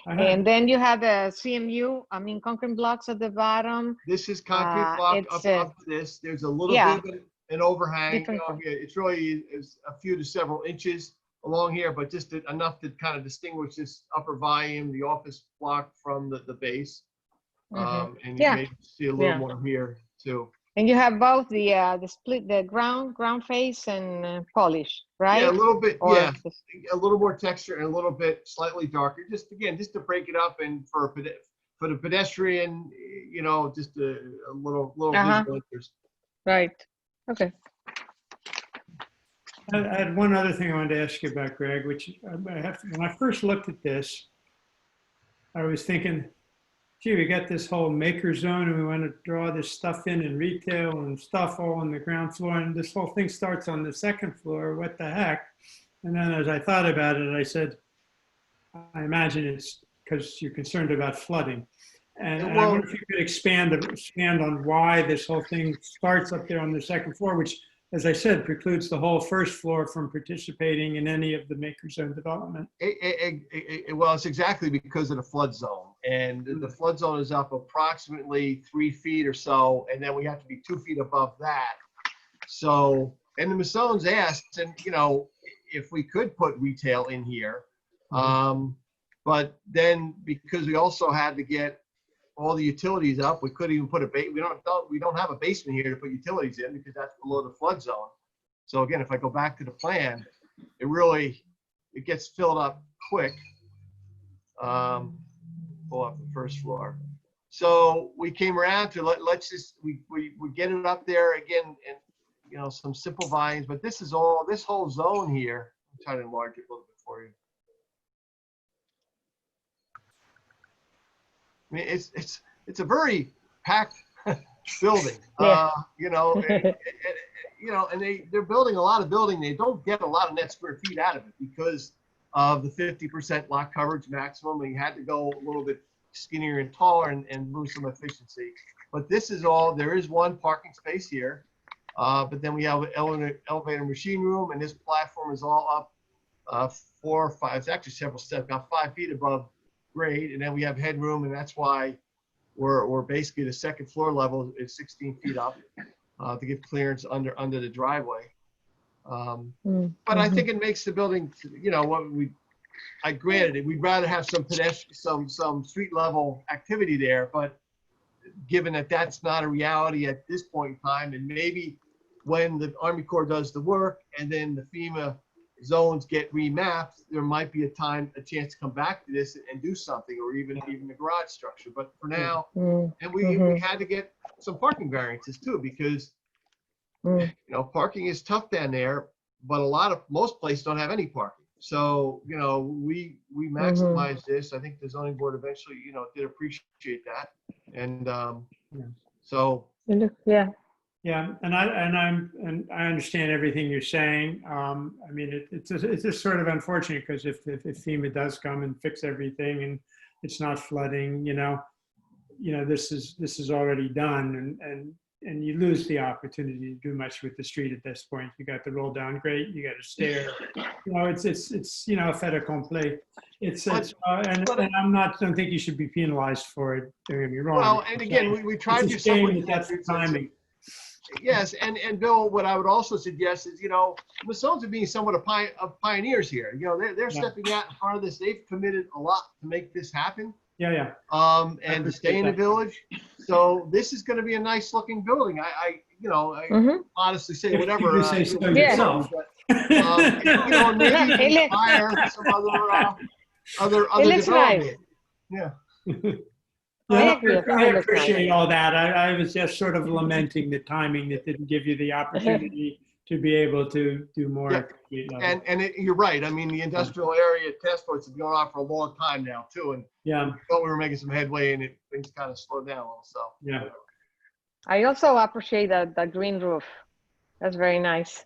And then you have a CMU, concrete blocks at the bottom. This is concrete block up to this. There's a little bit of an overhang. It's really is a few to several inches along here, but just enough to kind of distinguish this upper volume, the office block from the base. And you may see a little more here too. And you have both the split, the ground face and polish, right? Yeah, a little bit, a little more texture and a little bit slightly darker. Just to break it up, and for the pedestrian, just a little visual interest. Right. Okay. I had one other thing I wanted to ask you about, Greg, which when I first looked at this, I was thinking, gee, we got this whole maker zone and we want to draw this stuff in retail and stuff all on the ground floor. And this whole thing starts on the second floor. What the heck? And then as I thought about it, I said, I imagine it's because you're concerned about flooding. And I wonder if you could expand on why this whole thing starts up there on the second floor, which, as I said, precludes the whole first floor from participating in any of the maker zone development. Well, it's exactly because of the flood zone. And the flood zone is up approximately 3 feet or so, and then we have to be 2 feet above that. So, and the Masons asked, and you know, if we could put retail in here, but then because we also had to get all the utilities up, we couldn't even put we don't have a basement here to put utilities in because that's below the flood zone. So again, if I go back to the plan, it gets filled up quick. Pull up the first floor. So we came around to let's just we get it up there again, and you know, some simple volumes. But this whole zone here. I'm trying to enlarge it a little bit for you. I mean, it's a very packed building. Yeah. You know, you know, and they're building a lot of building. They don't get a lot of net square feet out of it because of the 50% lot coverage maximum. And you had to go a little bit skinnier and taller and lose some efficiency. But this is all. There is one parking space here, but then we have an elevator machine room, and this platform is all up 4 or 5. It's actually several steps, about 5 feet above grade, and then we have headroom, and that's why we're basically the second floor level is 16 feet up to give clearance under the driveway. But I think it makes the building, you know, what I granted it, we'd rather have some pedestrian, some street level activity there, but given that that's not a reality at this point in time, and maybe when the Army Corps does the work and then the FEMA zones get remapped, there might be a chance to come back to this and do something, or even the garage structure. But for now, and we had to get some parking variances too, because you know, parking is tough down there, but most places don't have any parking. So, you know, we maximize this. I think the zoning board eventually, you know, did appreciate that. And so. Yeah. Yeah, and I understand everything you're saying. I mean, it's just sort of unfortunate because if FEMA does come and fix everything and it's not flooding, you know, this is already done, and you lose the opportunity to do much with the street at this point. You got the roll down grate, you got a stair. You know, it's you know, a fait accompli. And I don't think you should be penalized for it. Don't get me wrong. Well, and again, we tried to do something. That's the timing. Yes, and Bill, what I would also suggest is, you know, Masons are being somewhat of pioneers here. You know, they're stepping out in front of this. They've committed a lot to make this happen. Yeah. And to stay in the village. So this is going to be a nice looking building. I honestly say whatever. You say so yourself. But, you know, maybe inspire some other development. Yeah. I appreciate all that. I was just sort of lamenting the timing that didn't give you the opportunity to be able to do more. Yeah. And you're right. I mean, the industrial area task force has been going on for a long time now too. And yeah, we thought we were making some headway, and things kind of slowed down a little. So yeah. I also appreciate the green roof. That's very nice.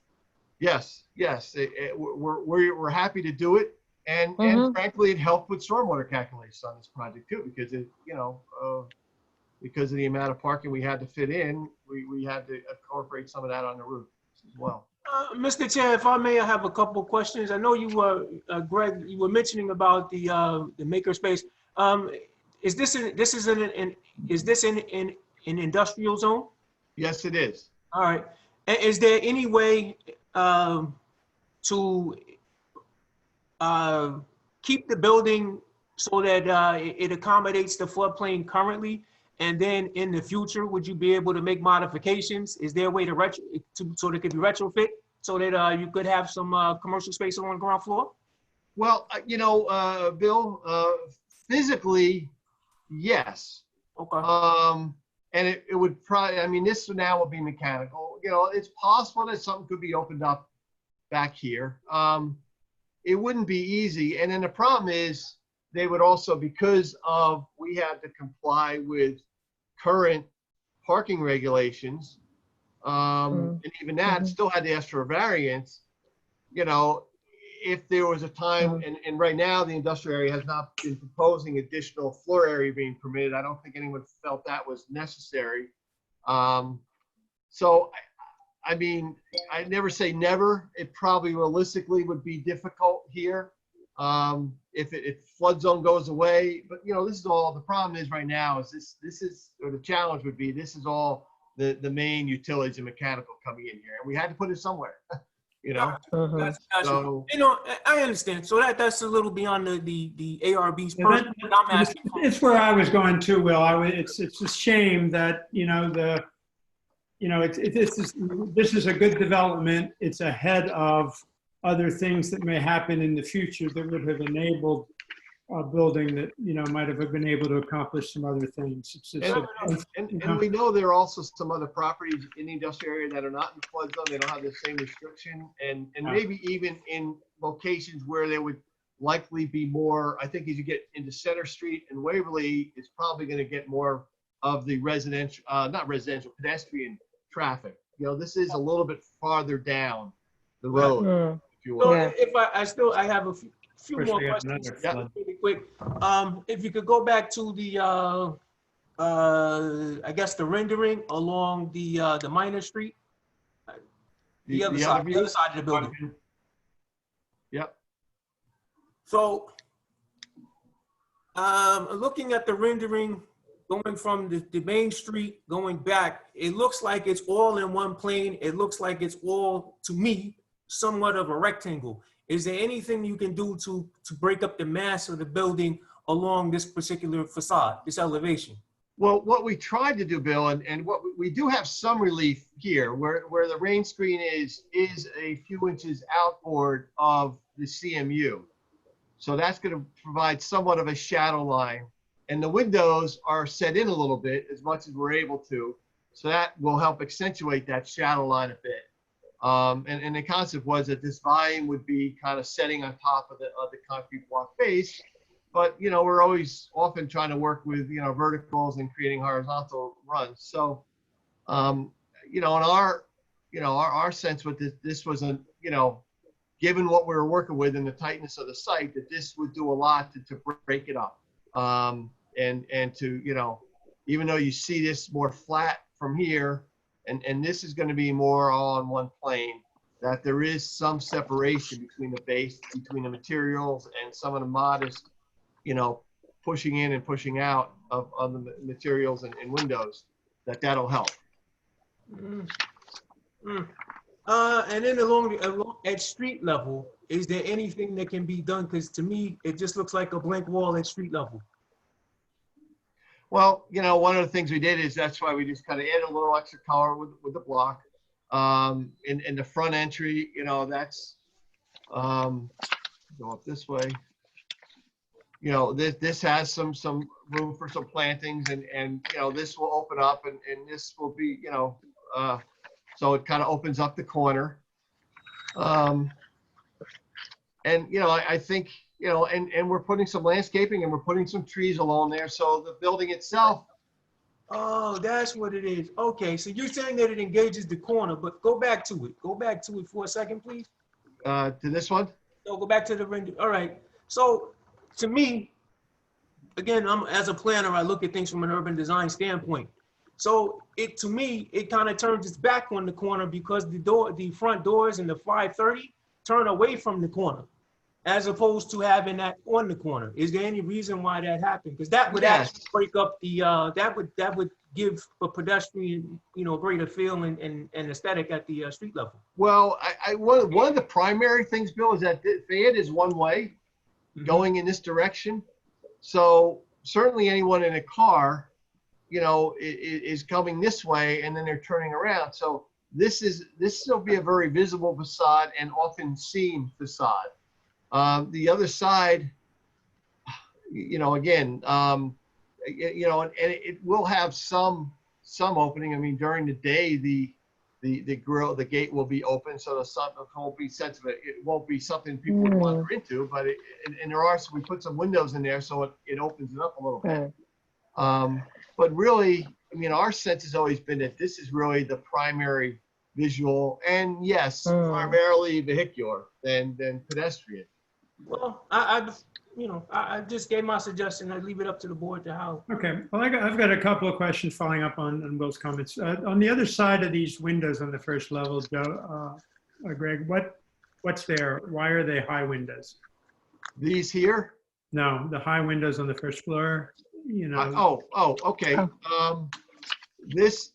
Yes. We're happy to do it. And frankly, it helped with stormwater calculations on this project too, because because of the amount of parking we had to fit in, we had to incorporate some of that on the roof as well. Mr. Chair, if I may, I have a couple of questions. I know you were, Greg, you were mentioning about the makerspace. Is this in an industrial zone? Yes, it is. All right. And is there any way to keep the building so that it accommodates the floodplain currently, and then in the future, would you be able to make modifications? Is there a way to so that it could be retrofit, so that you could have some commercial space on the ground floor? Well, you know, Bill, physically, yes. Okay. And it would probably, I mean, this now will be mechanical. You know, it's possible that something could be opened up back here. It wouldn't be easy. And then the problem is they would also, because of, we had to comply with current parking regulations, and even that still had to ask for a variance. You know, if there was a time, and right now the industrial area has not been proposing additional floor area being permitted. I don't think anyone felt that was necessary. So, I mean, I never say never. It probably realistically would be difficult here if flood zone goes away. But you know, this is all. The problem is right now is this is, or the challenge would be, this is all the main utilities and mechanical coming in here, and we had to put it somewhere. You know. Gotcha. So, You know, I understand. So that's a little beyond the ARB's Yeah, purview. that- But I'm asking. It's where I was going too, Will. It's a shame that, you know, this is a good development. It's ahead of other things that may happen in the future that would have enabled a building that, you know, might have been able to accomplish some other things. and we know there are also some other properties in the industrial area that are not in the flood zone. They don't have the same restriction, and maybe even in locations where there would likely be more. I think as you get into Center Street and Waverly, it's probably going to get more of the residential, not residential, pedestrian traffic. You know, this is a little bit farther down the road, if you will. So if I have a few more Especially after questions, another flood. really quick. If you could go back to the, I guess the rendering along the Minor Street, the other side of the building. Yep. So, looking at the rendering going from the main street going back, it looks like it's all in one plane. It looks like it's all, to me, somewhat of a rectangle. Is there anything you can do to break up the mass of the building along this particular facade, this elevation? Well, what we tried to do, Bill, and what we do have some relief here, where the rain screen is a few inches outboard of the CMU. So that's going to provide somewhat of a shadow line. And the windows are set in a little bit as much as we're able to. So that will help accentuate that shadow line a bit. And the concept was that this volume would be kind of setting on top of the concrete block base. But, you know, we're always often trying to work with, you know, verticals and creating horizontal runs. So, you know, in our sense with this wasn't, you know, given what we were working with and the tightness of the site, that this would do a lot to break it up. And to, you know, even though you see this more flat from here, and this is going to be more all on one plane, that there is some separation between the base, between the materials, and some of the modest, you know, pushing in and pushing out of the materials and windows, that'll help. And then along at street level, is there anything that can be done? Because to me, it just looks like a blank wall at street level. Well, you know, one of the things we did is that's why we just kind of added a little extra color with the block. In the front entry, you know, that's go up this way. You know, this has some room for some plantings, and you know, this will open up, and this will be, you know, so it kind of opens up the corner. And you know, I think, you know, and we're putting some landscaping and we're putting some trees along there. So the building itself. Oh, that's what it is. Okay, so you're saying that it engages the corner, but go back to it. Go back to it for a second, please. To this one? No, go back to the render. All right. So to me, again, as a planner, I look at things from an urban design standpoint. So to me, it kind of turns its back on the corner because the front doors in the 530 turn away from the corner, as opposed to having that on the corner. Is there any reason why that happened? Because that would actually break up the, that would give a pedestrian, you know, greater feel and aesthetic at the street level. Well, one of the primary things, Bill, is that Fayette is one way going in this direction. So certainly anyone in a car, you know, is coming this way and then they're turning around. So this will be a very visible facade and often seen facade. The other side, you know, again, you know, and it will have some opening. I mean, during the day, the grill, the gate will be open, so the sun won't be sensitive. It won't be something people would wander into, but and there are, so we put some windows in there, so it opens it up a little bit. But really, I mean, our sense has always been that this is really the primary visual, and yes, primarily vehicular than pedestrian. Well, I just gave my suggestion. I leave it up to the board to how. Okay, well, I've got a couple of questions following up on Will's comments. On the other side of these windows on the first level, Joe, Greg, what's there? Why are they high windows? These here? No, the high windows on the first floor, you know. Okay. This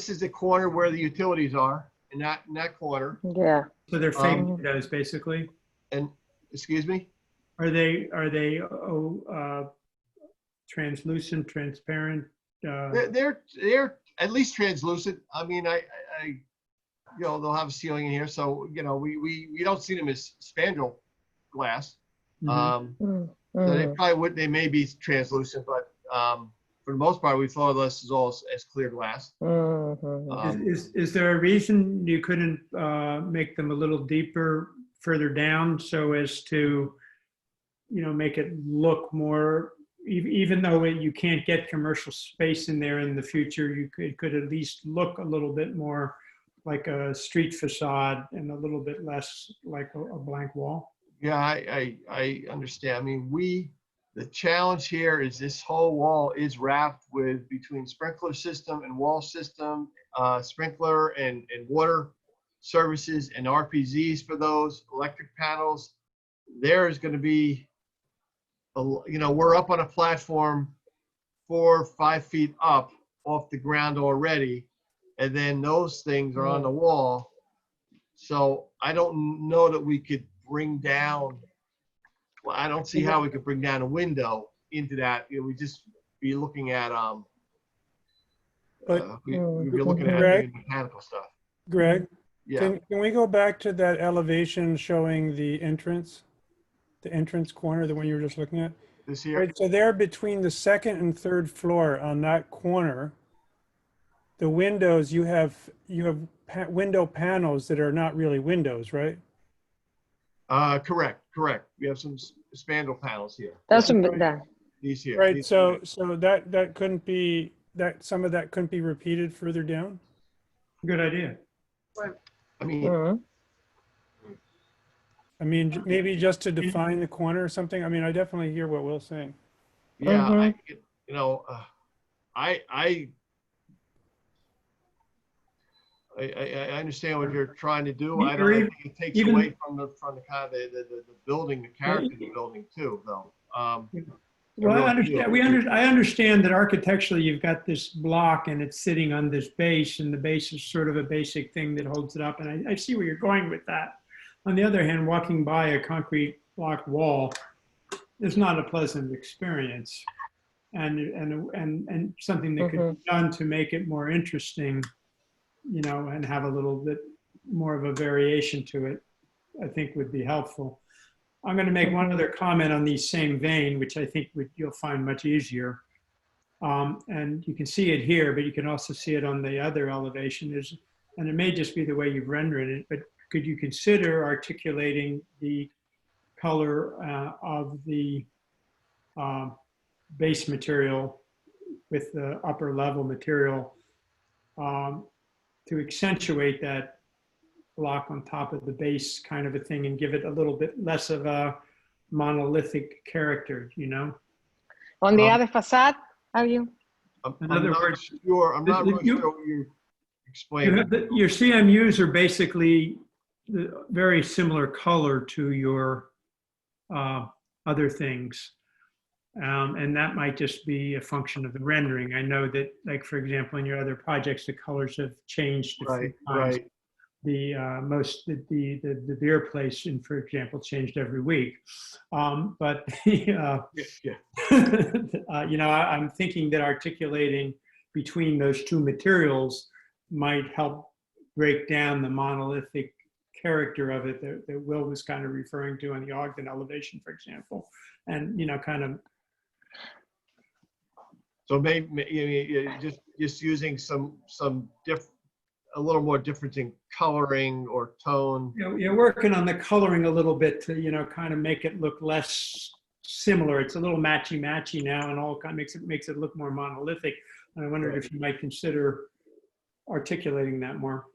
is the corner where the utilities are, in that corner. Yeah. So they're fake windows, basically. And excuse me? Are they translucent, transparent? They're at least translucent. I mean, I they'll have a ceiling in here, so we don't see them as spandrel glass. So they may be translucent, but for the most part, we thought of this as all as clear glass. Is there a reason you couldn't make them a little deeper further down so as to, make it look more, even though you can't get commercial space in there in the future, it could at least look a little bit more like a street facade and a little bit less like a blank wall? Yeah, I understand. I mean, the challenge here is this whole wall is wrapped with between sprinkler system and wall system, sprinkler and water services and RPZs for those electric panels. There is going to be, we're up on a platform 4 or 5 feet up off the ground already. And then those things are on the wall. So I don't know that we could bring down, well, I don't see how we could bring down a window into that. We just be looking at, we'd be looking at Greg? mechanical stuff. Greg, Yeah. can we go back to that elevation showing the entrance corner, the one you were just looking at? This here? Right, so there between the second and third floor on that corner, the windows, you have window panels that are not really windows, right? Correct. We have some spandrel panels here. That's that. These here. Right, these so here. that couldn't be, some of that couldn't be repeated further down? Good idea. I mean, maybe just to define the corner or something. I mean, I definitely hear what Will's saying. yeah, I understand what you're trying to do. I don't think it takes away from the kind of the building, the character of the building too, though. Well, I understand that architecturally you've got this block and it's sitting on this base, and the base is sort of a basic thing that holds it up. And I see where you're going with that. On the other hand, walking by a concrete block wall is not a pleasant experience, and something that could be done to make it more interesting, and have a little bit more of a variation to it, I think would be helpful. I'm going to make one other comment on the same vein, which I think you'll find much easier. And you can see it here, but you can also see it on the other elevation. And it may just be the way you've rendered it, but could you consider articulating the color of the base material with the upper level material to accentuate that block on top of the base kind of a thing and give it a little bit less of a monolithic character, On the other facade, are you? In other words, I'm not really sure what you're explaining. Your CMUs are basically very similar color to your other things. And that might just be a function of the rendering. I know that, like, for example, in your other projects, the colors have changed a few times. Right. The beer place, for example, changed every week. But I'm thinking that articulating between those two materials might help break down the monolithic character of it that Will was kind of referring to on the Ogden elevation, for example, and kind of. So maybe just using some a little more difference in coloring or tone. You're working on the coloring a little bit to kind of make it look less similar. It's a little matchy now, and all kind of makes it look more monolithic. And I wondered if you might consider articulating that more.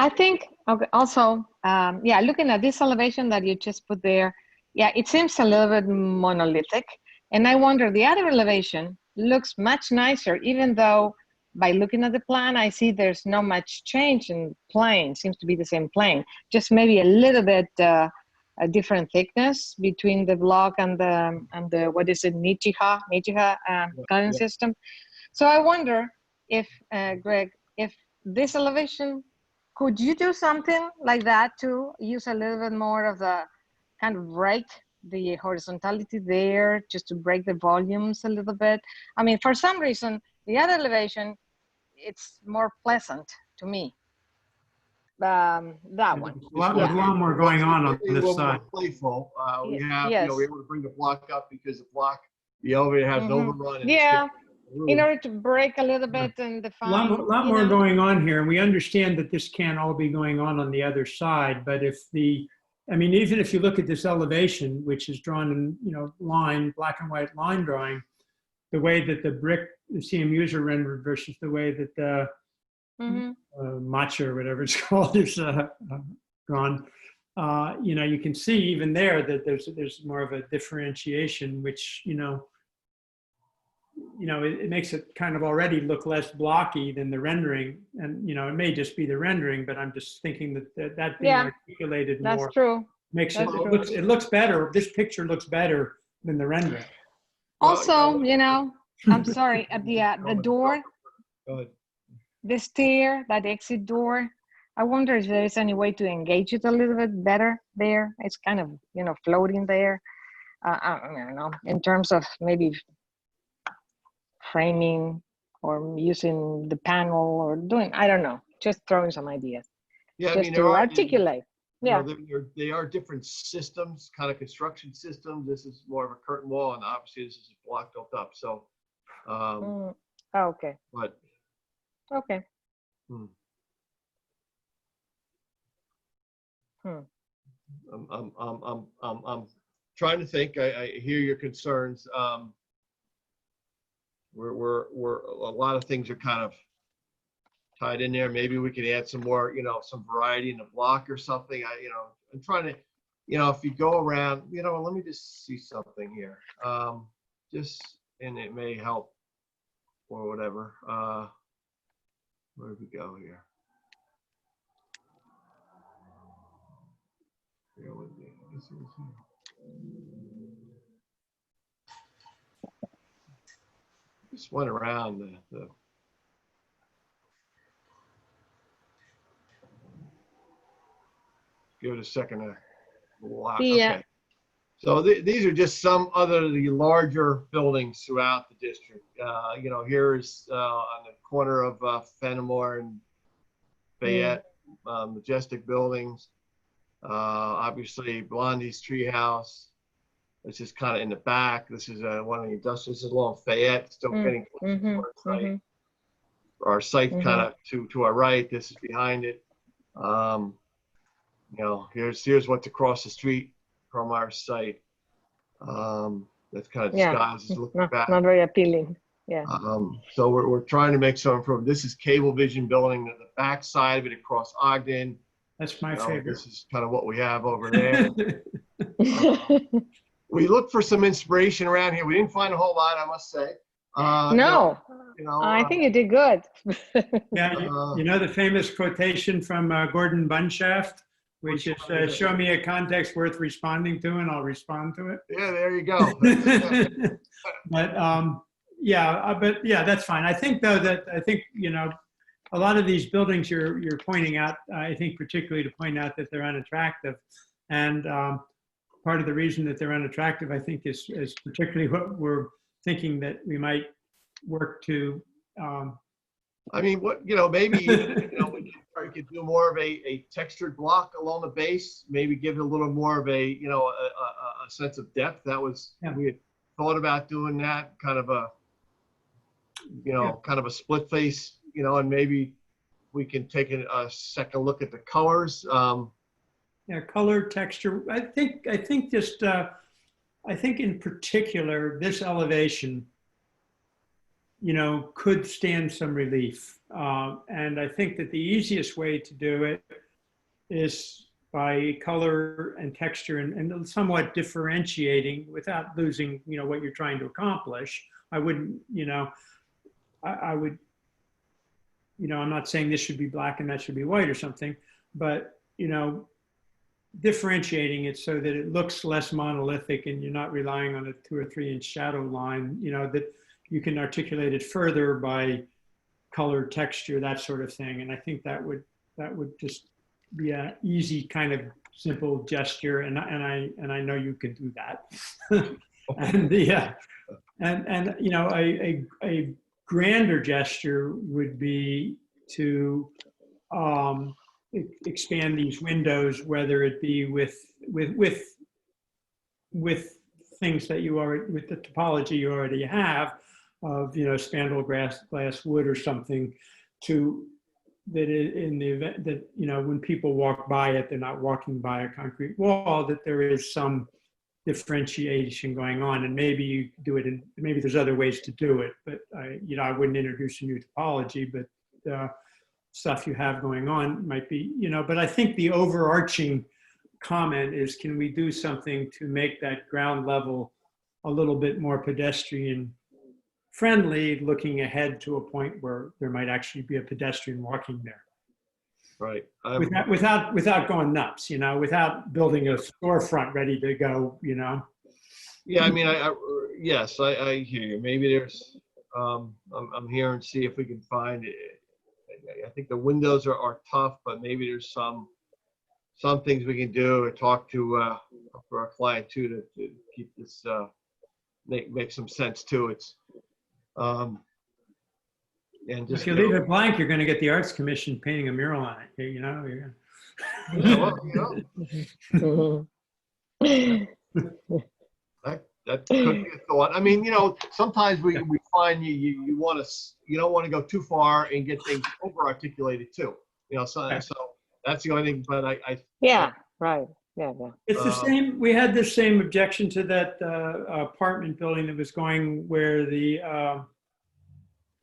I think, okay, also, yeah, looking at this elevation that you just put there, yeah, it seems a little bit monolithic. And I wonder, the other elevation looks much nicer, even though by looking at the plan, I see there's not much change in plane, seems to be the same plane, just maybe a little bit a different thickness between the block and the what is it, Nichiha cladding system. So I wonder if, Greg, if this elevation, could you do something like that to use a little bit more of the kind of break the horizontality there, just to break the volumes a little bit? I mean, for some reason, the other elevation, it's more pleasant to me. That one. There's a lot more going on this side. Playful. We have, Yes. we're able to bring the block up because the elevator has an overrun. And Yeah, it's in order to break a little bit and A define. lot more going on here, and we understand that this can't all be going on the other side. But if I mean, even if you look at this elevation, which is drawn in, line, black and white line drawing, the way that the CMUs are rendered versus the way that the matcha or whatever it's called is drawn, you can see even there that there's more of a differentiation, which, it makes it kind of already look less blocky than the rendering. And, it may just be the rendering, but I'm just thinking that being articulated more. That's true. Makes That's it, true. it looks better. This picture looks better than the rendering. Also, I'm sorry, at the door, Go ahead. the stair, that exit door, I wonder if there is any way to engage it a little bit better there. It's kind of, floating there. I don't know, in terms of maybe framing or using the panel or doing, I don't know, just throwing some ideas. Yeah, just to articulate. Yeah. They are different systems, kind of construction systems. This is more of a curtain wall, and obviously this is a block built up. So, okay. But okay. I'm trying to think. I hear your concerns. We're a lot of things are kind of tied in there. Maybe we could add some more, some variety in the block or something. I'm trying to, if you go around, let me just see something here. And it may help or whatever. Where do we go here? Bear with me. This is here. Just went around the give it a second to lock. Yeah. Okay. So these are just some other of the larger buildings throughout the district. Here is on the corner of Fenimore and Fayette, majestic buildings. Obviously, Blondie's Treehouse. This is kind of in the back. This is one of the industrial. This is along Fayette, still getting close to our site. Our site kind of to our right. This is behind it. Here's what's across the street from our site. That's kind of disguised as looking back. Not very appealing. Yeah. So we're trying to make some improvement. This is Cablevision building, the back side of it across Ogden. That's my favorite. This is kind of what we have over there. We looked for some inspiration around here. We didn't find a whole lot, I must say. No. I think you did good. Yeah, the famous quotation from Gordon Bunshaft, which is, show me a context worth responding to and I'll respond to it. Yeah, there you go. But that's fine. I think though that, a lot of these buildings you're pointing out, I think particularly to point out that they're unattractive. And part of the reason that they're unattractive, I think, is particularly what we're thinking that we might work to. Maybe we could do more of a textured block along the base. Maybe give it a little more of a sense of depth. We had thought about doing that kind of a split face. And maybe we can take a second look at the colors. Color, texture. I think in particular, this elevation, could stand some relief. And I think that the easiest way to do it is by color and texture and somewhat differentiating without losing, what you're trying to accomplish. I wouldn't, I would, I'm not saying this should be black and that should be white or something, but, differentiating it so that it looks less monolithic and you're not relying on a 2 or 3 inch shadow line, that you can articulate it further by color, texture, that sort of thing. And I think that would just be an easy kind of simple gesture. And I know you can do that. And a grander gesture would be to expand these windows, whether it be with things that you already, with the topology you already have of, spandrel glass wood or something, to that in the event that, when people walk by it, they're not walking by a concrete wall, that there is some differentiation going on. And maybe you do it in, maybe there's other ways to do it, but I wouldn't introduce a new topology, but stuff you have going on might be, but I think the overarching comment is, can we do something to make that ground level a little bit more pedestrian friendly, looking ahead to a point where there might actually be a pedestrian walking there. Right. Without going nuts, without building a storefront ready to go, Yeah, I mean, yes, I hear you. Maybe there's, I'm here and see if we can find it. I think the windows are tough, but maybe there's some things we can do, or talk to for our client too, to keep this make some sense to it. And just, if you leave it blank, you're going to get the Arts Commission painting a mural on it. That could be a thought. I mean, sometimes we find you don't want to go too far and get things over articulated too. So that's the only thing. But yeah, right. Yeah. It's the same. We had the same objection to that apartment building that was going where the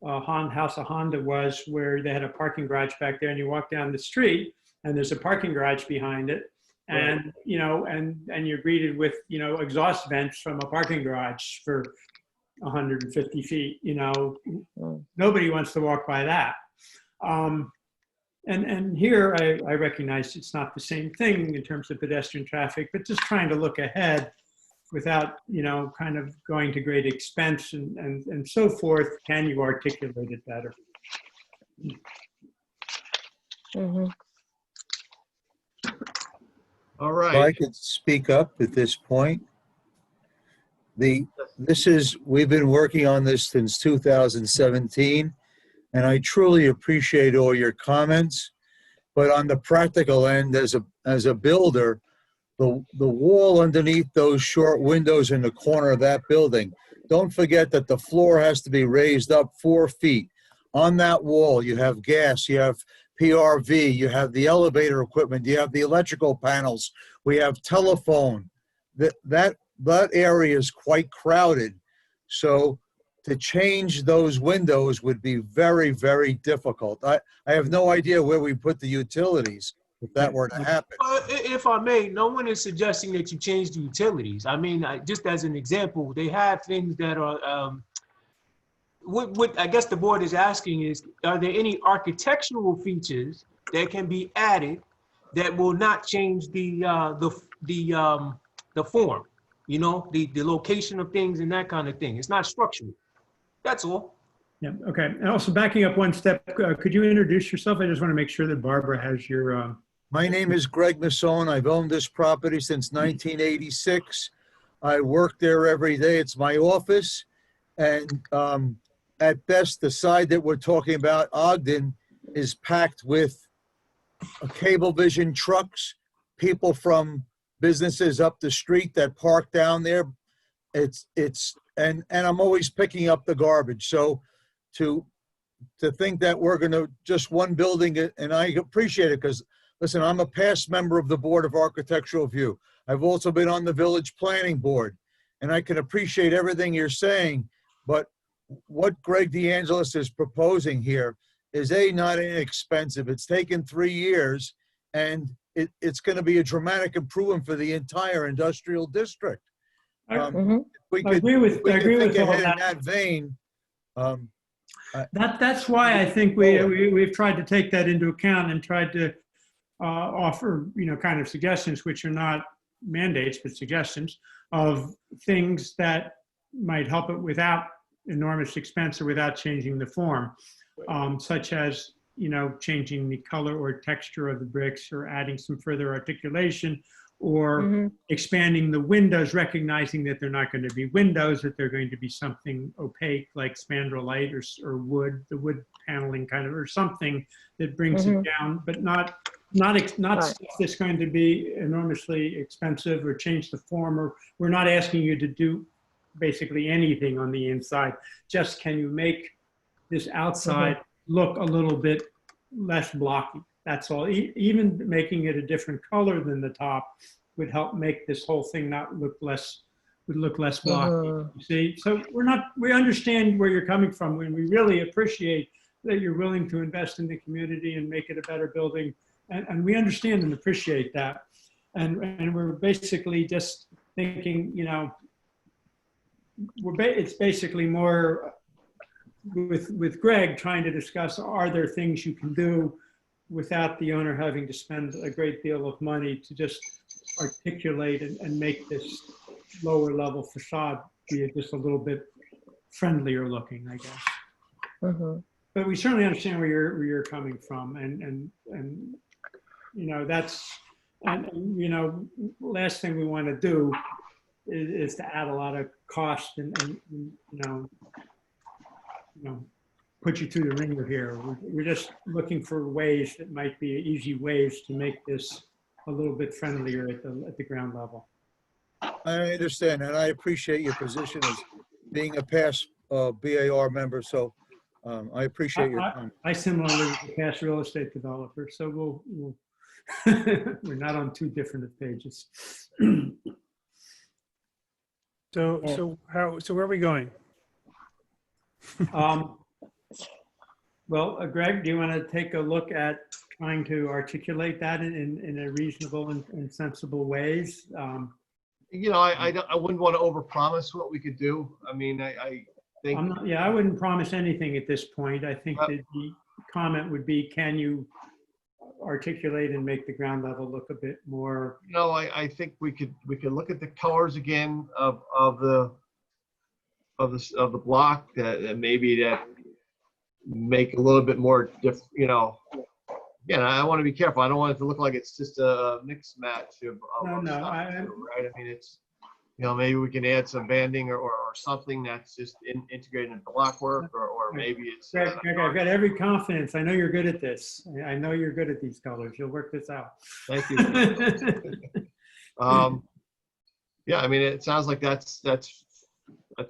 House of Honda was, where they had a parking garage back there, and you walk down the street and there's a parking garage behind it. And, and you're greeted with, exhaust vents from a parking garage for 150 feet, nobody wants to walk by that. And here I recognize it's not the same thing in terms of pedestrian traffic, but just trying to look ahead without, kind of going to great expense and so forth. Can you articulate it better? Mm-hmm. All right. If I could speak up at this point. We've been working on this since 2017, and I truly appreciate all your comments. But on the practical end, as a builder, the wall underneath those short windows in the corner of that building, don't forget that the floor has to be raised up 4 feet. On that wall, you have gas, you have PRV, you have the elevator equipment, you have the electrical panels, we have telephone. That area is quite crowded. So to change those windows would be very, very difficult. I have no idea where we put the utilities if that were to happen. If I may, no one is suggesting that you change the utilities. I mean, just as an example, they have things that are, what I guess the board is asking is, are there any architectural features that can be added that will not change the form, the location of things and that kind of thing? It's not structural. That's all. Yeah. Okay. And also backing up one step, could you introduce yourself? I just want to make sure that Barbara has your. My name is Greg Masson. I've owned this property since 1986. I work there every day. It's my office. And at best, the side that we're talking about, Ogden, is packed with Cablevision trucks, people from businesses up the street that park down there. And I'm always picking up the garbage. So to think that we're going to just one building, and I appreciate it because, listen, I'm a past member of the Board of Architectural Review. I've also been on the Village Planning Board, and I can appreciate everything you're saying, but what Greg DeAngelis is proposing here is A, not inexpensive. It's taken 3 years, and it's going to be a dramatic improvement for the entire industrial district. We I agree with think all ahead that. in that vein. That's why I think we've tried to take that into account and tried to offer, kind of suggestions, which are not mandates, but suggestions of things that might help it without enormous expense or without changing the form, such as, changing the color or texture of the bricks or adding some further articulation or expanding the windows, recognizing that they're not going to be windows, that they're going to be something opaque like spandrelite or wood, the wood paneling kind of, or something that brings it down, but not stuff that's going to be enormously expensive or change the form. Or we're not asking you to do basically anything on the inside. Just can you make this outside look a little bit less blocky? That's all. Even making it a different color than the top would help make this whole thing look less blocky. You see, so we understand where you're coming from, and we really appreciate that you're willing to invest in the community and make it a better building. And we understand and appreciate that. And we're basically just thinking, it's basically more with Greg trying to discuss, are there things you can do without the owner having to spend a great deal of money to just articulate and make this lower level facade be just a little bit friendlier looking, I guess. But we certainly understand where you're coming from, and last thing we want to do is to add a lot of cost and put you through the ringer here. We're just looking for ways that might be easy ways to make this a little bit friendlier at the ground level. I understand, and I appreciate your position as being a past BAR member, so I appreciate your time. I similarly was a past real estate developer, so we'll we're not on two different pages. So where are we going? Well, Greg, do you want to take a look at trying to articulate that in a reasonable and sensible ways? I wouldn't want to overpromise what we could do. I mean, I think. I wouldn't promise anything at this point. I think that the comment would be, can you articulate and make the ground level look a bit more? I think we could look at the colors again of the block that maybe that make a little bit more Again, I want to be careful. I don't want it to look like it's just a mix match of stuff, right? I mean, it's maybe we can add some banding or something that's just integrated in block work, or maybe it's. Greg, I've got every confidence. I know you're good at this. I know you're good at these colors. You'll work this out. Thank you. Yeah, I mean, it sounds like that's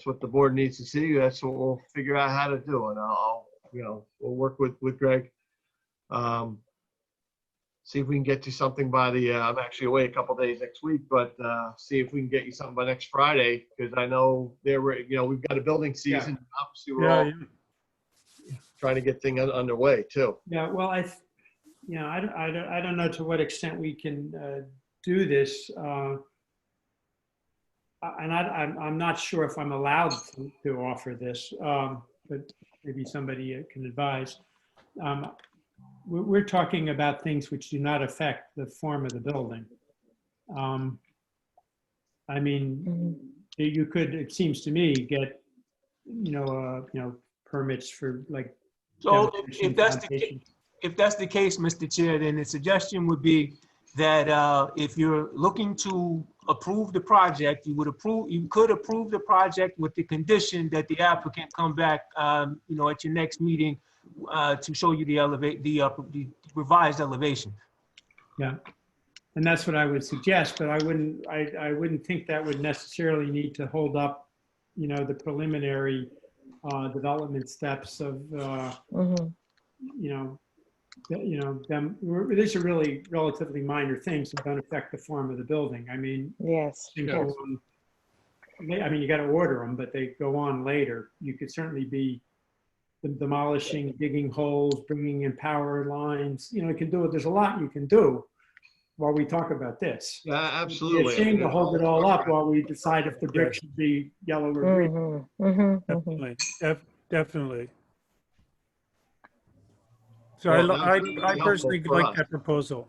what the board needs to see. That's what we'll figure out how to do, and we'll work with Greg. See if we can get you something by I'm actually away a couple days next week, but see if we can get you something by next Friday, because I know we've got a building season. Yeah. Obviously, we're all trying to get things underway too. Yeah, well, I don't know to what extent we can do this, and I'm not sure if I'm allowed to offer this, but maybe somebody can advise. We're talking about things which do not affect the form of the building. I mean, you could, it seems to me, get, permits for like. So if that's the case, Mr. Chair, then the suggestion would be that if you're looking to approve the project, you could approve the project with the condition that the applicant come back, at your next meeting to show you the revised elevation. Yeah, and that's what I would suggest, but I wouldn't think that would necessarily need to hold up, the preliminary development steps of, these are really relatively minor things that don't affect the form of the building. I mean, yes. You got to order them, but they go on later. You could certainly be demolishing, digging holes, bringing in power lines, you know, you can do it. There's a lot you can do while we talk about this. Yeah, It'd absolutely. be a shame to hold it all up while we decide if the brick should be yellow or green. Definitely, definitely. So Well, that's really I helpful personally for like us. that proposal.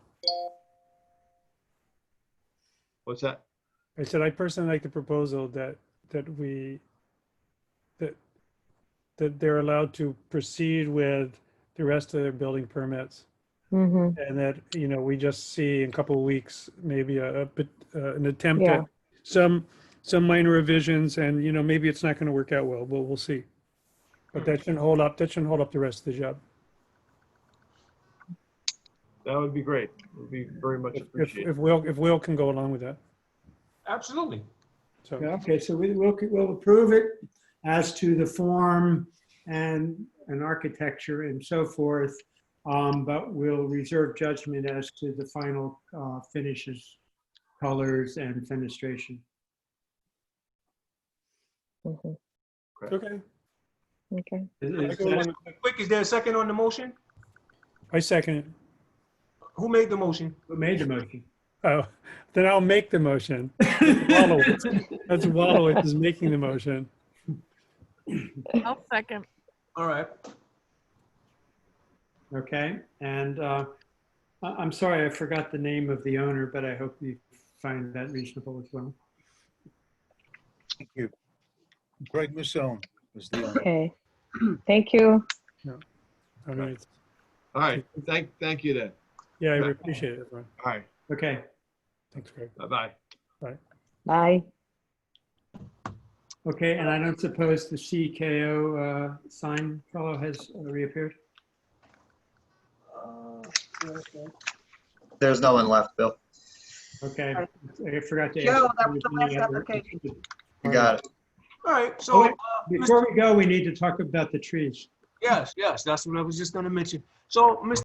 What's that? I said, I personally like the proposal that they're allowed to proceed with the rest of their building permits. Mm-hmm. And that, you know, we just see in a couple of weeks, maybe an attempt Yeah. at some minor revisions, and, you know, maybe it's not going to work out well, but we'll see. But that shouldn't hold up the rest of the job. That would be great. It would be very much appreciated. If Will can go along with that. Absolutely. So, Yeah, okay, so we'll approve it as to the form and architecture and so forth. But we'll reserve judgment as to the final finishes, colors, and fenestration. Mhm. okay. Okay. Is that- Quick, is there a second on the motion? I second it. Who made the motion? Who made the motion? Oh, then I'll make the motion. That's Wallowitz is making the motion. I'll second. All right. Okay, and I'm sorry, I forgot the name of the owner, but I hope you find that reasonable as well. Thank you. Greg Massone is the owner. Okay. Thank you. All right. All right. Thank you then. Yeah, I appreciate it, everyone. All right. Okay, Thanks, Greg. Bye-bye. Bye. okay, and I don't suppose the CKO sign fellow has reappeared? There's no one left, Bill. Okay, I forgot to ask. Joe, that if was there the last any other- application. You got it. All right, Oh, so, wait, Before we go, we need to talk about the trees. yes, that's what I was just gonna mention. So, Mr.